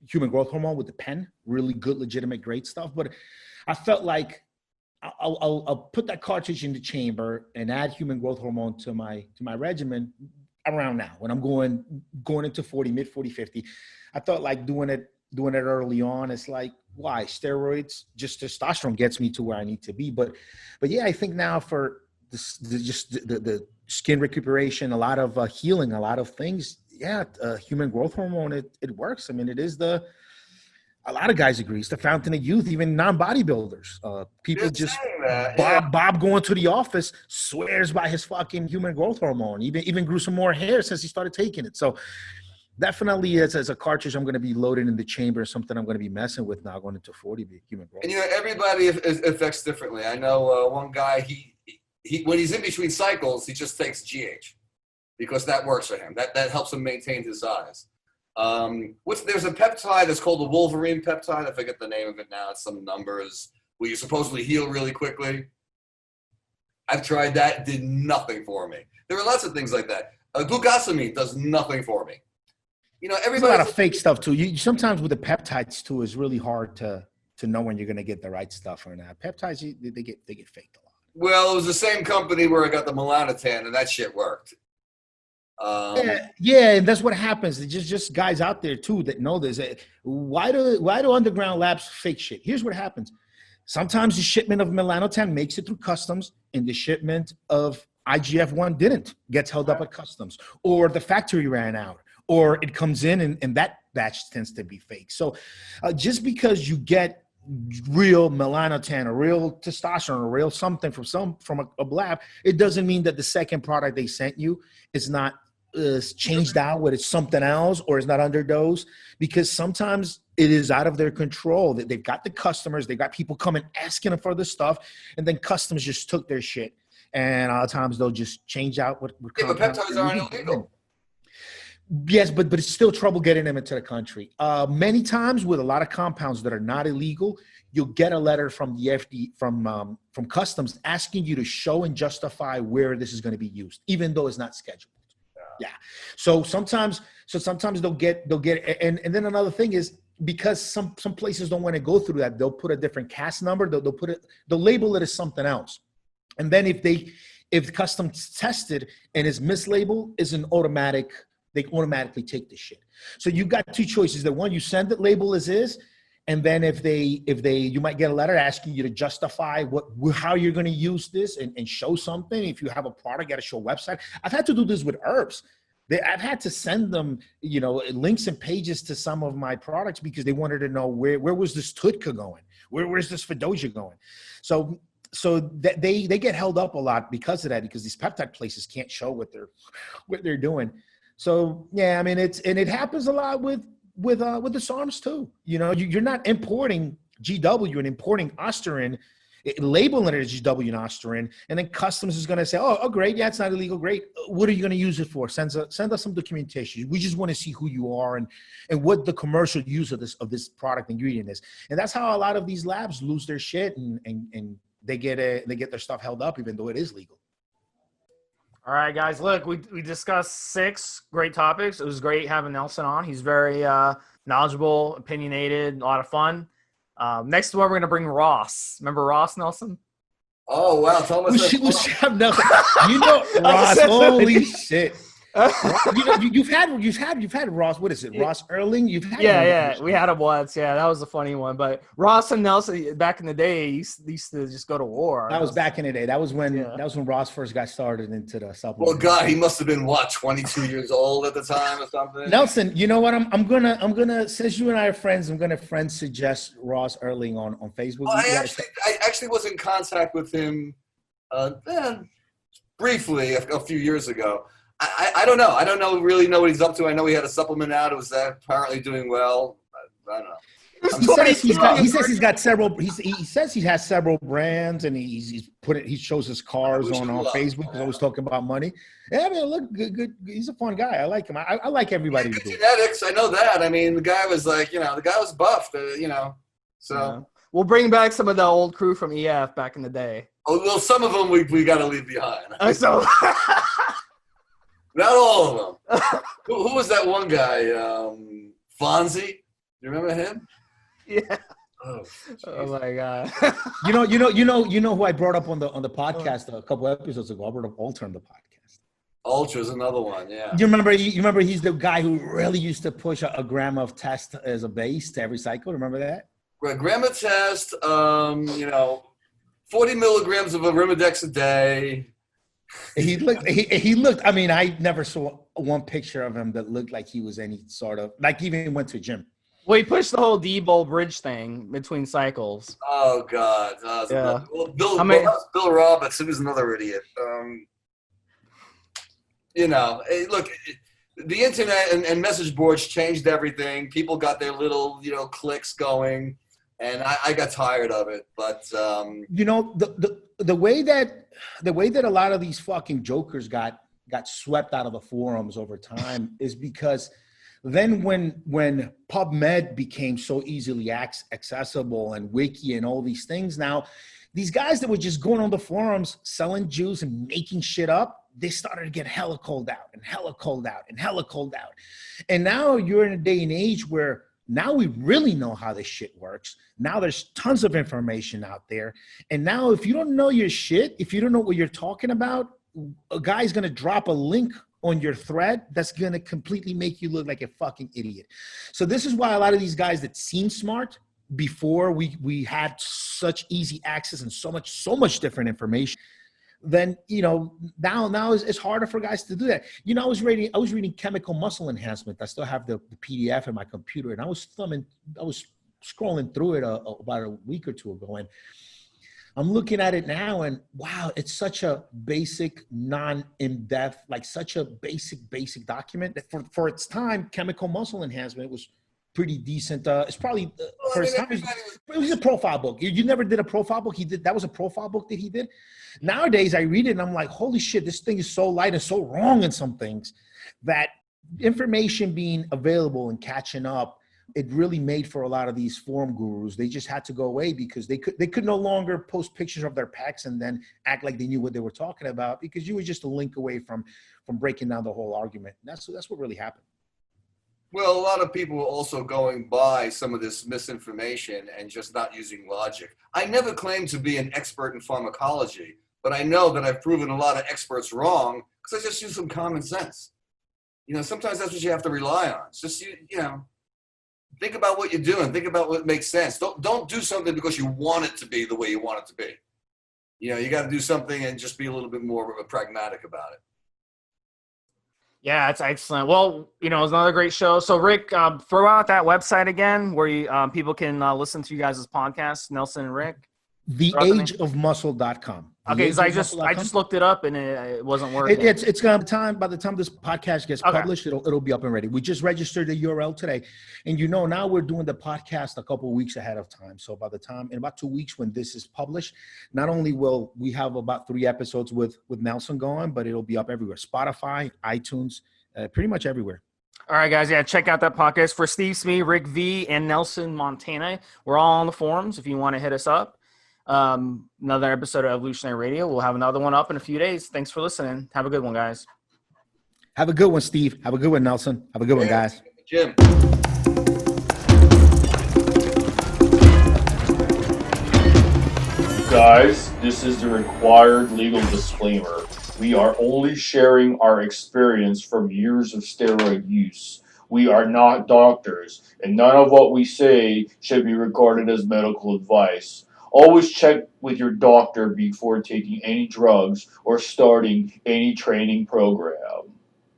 human growth hormone with the pen. Really good, legitimate, great stuff. But I felt like I'll put that cartridge in the chamber and add human growth hormone to my regimen around now when I'm going into 40, mid 40, 50. I thought like doing it early on. It's like, why? Steroids, just testosterone gets me to where I need to be. But yeah, I think now for the skin recuperation, a lot of healing, a lot of things. Yeah, human growth hormone, it works. I mean, it is a lot of guys agree. It's the fountain of youth, even non-bodybuilders. People just Bob going to the office swears by his fucking human growth hormone. Even grew some more hair since he started taking it. So definitely as a cartridge, I'm going to be loaded in the chamber, something I'm going to be messing with now going into 40, human growth. And everybody affects differently. I know one guy, he when he's in between cycles, he just takes GH because that works for him. That helps him maintain his size. There's a peptide that's called the Wolverine peptide. I forget the name of it now. It's some numbers where you supposedly heal really quickly. I've tried that. Did nothing for me. There are lots of things like that. Glucosamine does nothing for me. Everybody's a lot of fake stuff too. You sometimes with the peptides too, it's really hard to know when you're going to get the right stuff or not. Peptides, they get faked a lot. Well, it was the same company where I got the melanotan, and that shit worked. Yeah, and that's what happens. There's just guys out there too that know this. Why do underground labs fake shit? Here's what happens. Sometimes the shipment of melanotan makes it through customs, and the shipment of IGF-1 didn't, gets held up at customs, or the factory ran out, or it comes in and that batch tends to be fake. So just because you get real melanotan or real testosterone or real something from a lab, it doesn't mean that the second product they sent you is not changed out, whether it's something else or is not underdosed, because sometimes it is out of their control. That they've got the customers, they've got people coming asking them for the stuff, and then customs just took their shit. And a lot of times they'll just change out what Yeah, but peptides aren't illegal. Yes, but it's still trouble getting them into the country. Many times with a lot of compounds that are not illegal, you'll get a letter from the FDA, from customs asking you to show and justify where this is going to be used, even though it's not scheduled. Yeah. So sometimes they'll get, and then another thing is, because some places don't want to go through that, they'll put a different CAS number. They'll label it as something else. And then if customs tested and is mislabeled, is an automatic, they automatically take the shit. So you got two choices. The one, you send it label as is, and then if you might get a letter asking you to justify how you're going to use this and show something. If you have a product, you got to show a website. I've had to do this with herbs. I've had to send them, links and pages to some of my products because they wanted to know where was this Tutka going? Where's this Fedoja going? So they get held up a lot because of that, because these peptide places can't show what they're doing. So yeah, I mean, it happens a lot with the SARMs too. You're not importing GW and importing Osterin, labeling it as GW and Osterin, and then customs is going to say, oh, great, yeah, it's not illegal, great. What are you going to use it for? Send us some documentation. We just want to see who you are and what the commercial use of this product ingredient is. And that's how a lot of these labs lose their shit and they get their stuff held up, even though it is legal. All right, guys, look, we discussed 6 great topics. It was great having Nelson on. He's very knowledgeable, opinionated, a lot of fun. Next one, we're going to bring Ross. Remember Ross, Nelson? Oh, wow. Tell us Ross, holy shit. You've had Ross. What is it? Ross Erling. You've had we had him once. Yeah, that was a funny one. But Ross and Nelson back in the day used to just go to war. That was back in the day. That was when Ross first got started into the supplement. Well, God, he must have been 22 years old at the time or something. Nelson, you know what? I'm gonna since you and I are friends, I'm gonna friend suggest Ross Erling on Facebook. Well, I actually was in contact with him briefly a few years ago. I don't know. I don't really know what he's up to. I know he had a supplement out. It was apparently doing well. I don't know. He says he's got several. He says he has several brands, and he shows his cars on Facebook. He's always talking about money. Yeah, I mean, look good. He's a fun guy. I like him. I like everybody. Good genetics. I know that. I mean, the guy was the guy was buffed. So yeah. We'll bring back some of the old crew from EF back in the day. Oh well, some of them we got to leave behind. So. Not all of them. Who was that one guy? Fonzie. You remember him? Yeah. Oh my God. You know who I brought up on the podcast a couple episodes ago. I brought up Ultra on the podcast. Ultra's another one. Yeah. You remember he's the guy who really used to push a gram of test as a base to every cycle. Remember that? Right, gram of test. 40 milligrams of Arimidex a day. He looked. I mean, I never saw one picture of him that looked like he was any sort of even went to a gym. Well, he pushed the whole D-bowl bridge thing between cycles. Oh God! Yeah. Bill Roberts, he was another idiot. Look, the internet and message boards changed everything. People got their little clicks going, and I got tired of it. But the way that a lot of these fucking jokers got swept out of the forums over time is because then when PubMed became so easily accessible and Wiki and all these things, now these guys that were just going on the forums selling juice and making shit up, they started to get hella cold out and hella cold out and hella cold out. And now you're in a day and age where now we really know how this shit works. Now there's tons of information out there. And now if you don't know your shit, if you don't know what you're talking about, a guy's going to drop a link on your thread that's going to completely make you look like a fucking idiot. So this is why a lot of these guys that seem smart before we had such easy access and so much different information, then now it's harder for guys to do that. I was reading Chemical Muscle Enhancement. I still have the PDF in my computer, and I was scrolling through it about a week or two ago, and I'm looking at it now, and wow, it's such a basic, non-in-depth, like such a basic document that for its time, Chemical Muscle Enhancement was pretty decent. It's probably for its time, it was a profile book. You never did a profile book. That was a profile book that he did. Nowadays, I read it and I'm like, holy shit, this thing is so light and so wrong in some things that information being available and catching up, it really made for a lot of these forum gurus. They just had to go away because they could no longer post pictures of their packs and then act like they knew what they were talking about, because you were just a link away from breaking down the whole argument. And that's what really happened. Well, a lot of people are also going by some of this misinformation and just not using logic. I never claimed to be an expert in pharmacology, but I know that I've proven a lot of experts wrong because I just use some common sense. Sometimes that's what you have to rely on. It's just, think about what you're doing. Think about what makes sense. Don't do something because you want it to be the way you want it to be. You got to do something and just be a little bit more pragmatic about it. Yeah, that's excellent. Well, it's another great show. So, Rick, throw out that website again where people can listen to you guys' podcast, Nelson and Rick. theageofmuscle.com. Okay, so I just looked it up and it wasn't working. It's gonna by the time this podcast gets published, it'll be up and ready. We just registered the URL today, and now we're doing the podcast a couple of weeks ahead of time. So by the time, in about 2 weeks when this is published, not only will we have about 3 episodes with Nelson going, but it'll be up everywhere: Spotify, iTunes, pretty much everywhere. All right, guys. Yeah, check out that podcast for Stevesmi, Rick V, and Nelson Montana. We're all on the forums if you want to hit us up. Another episode of Evolutionary Radio. We'll have another one up in a few days. Thanks for listening. Have a good one, guys. Have a good one, Steve. Have a good one, Nelson. Have a good one, guys. Jim. Guys, this is the required legal disclaimer. We are only sharing our experience from years of steroid use. We are not doctors, and none of what we say should be regarded as medical advice. Always check with your doctor before taking any drugs or starting any training program.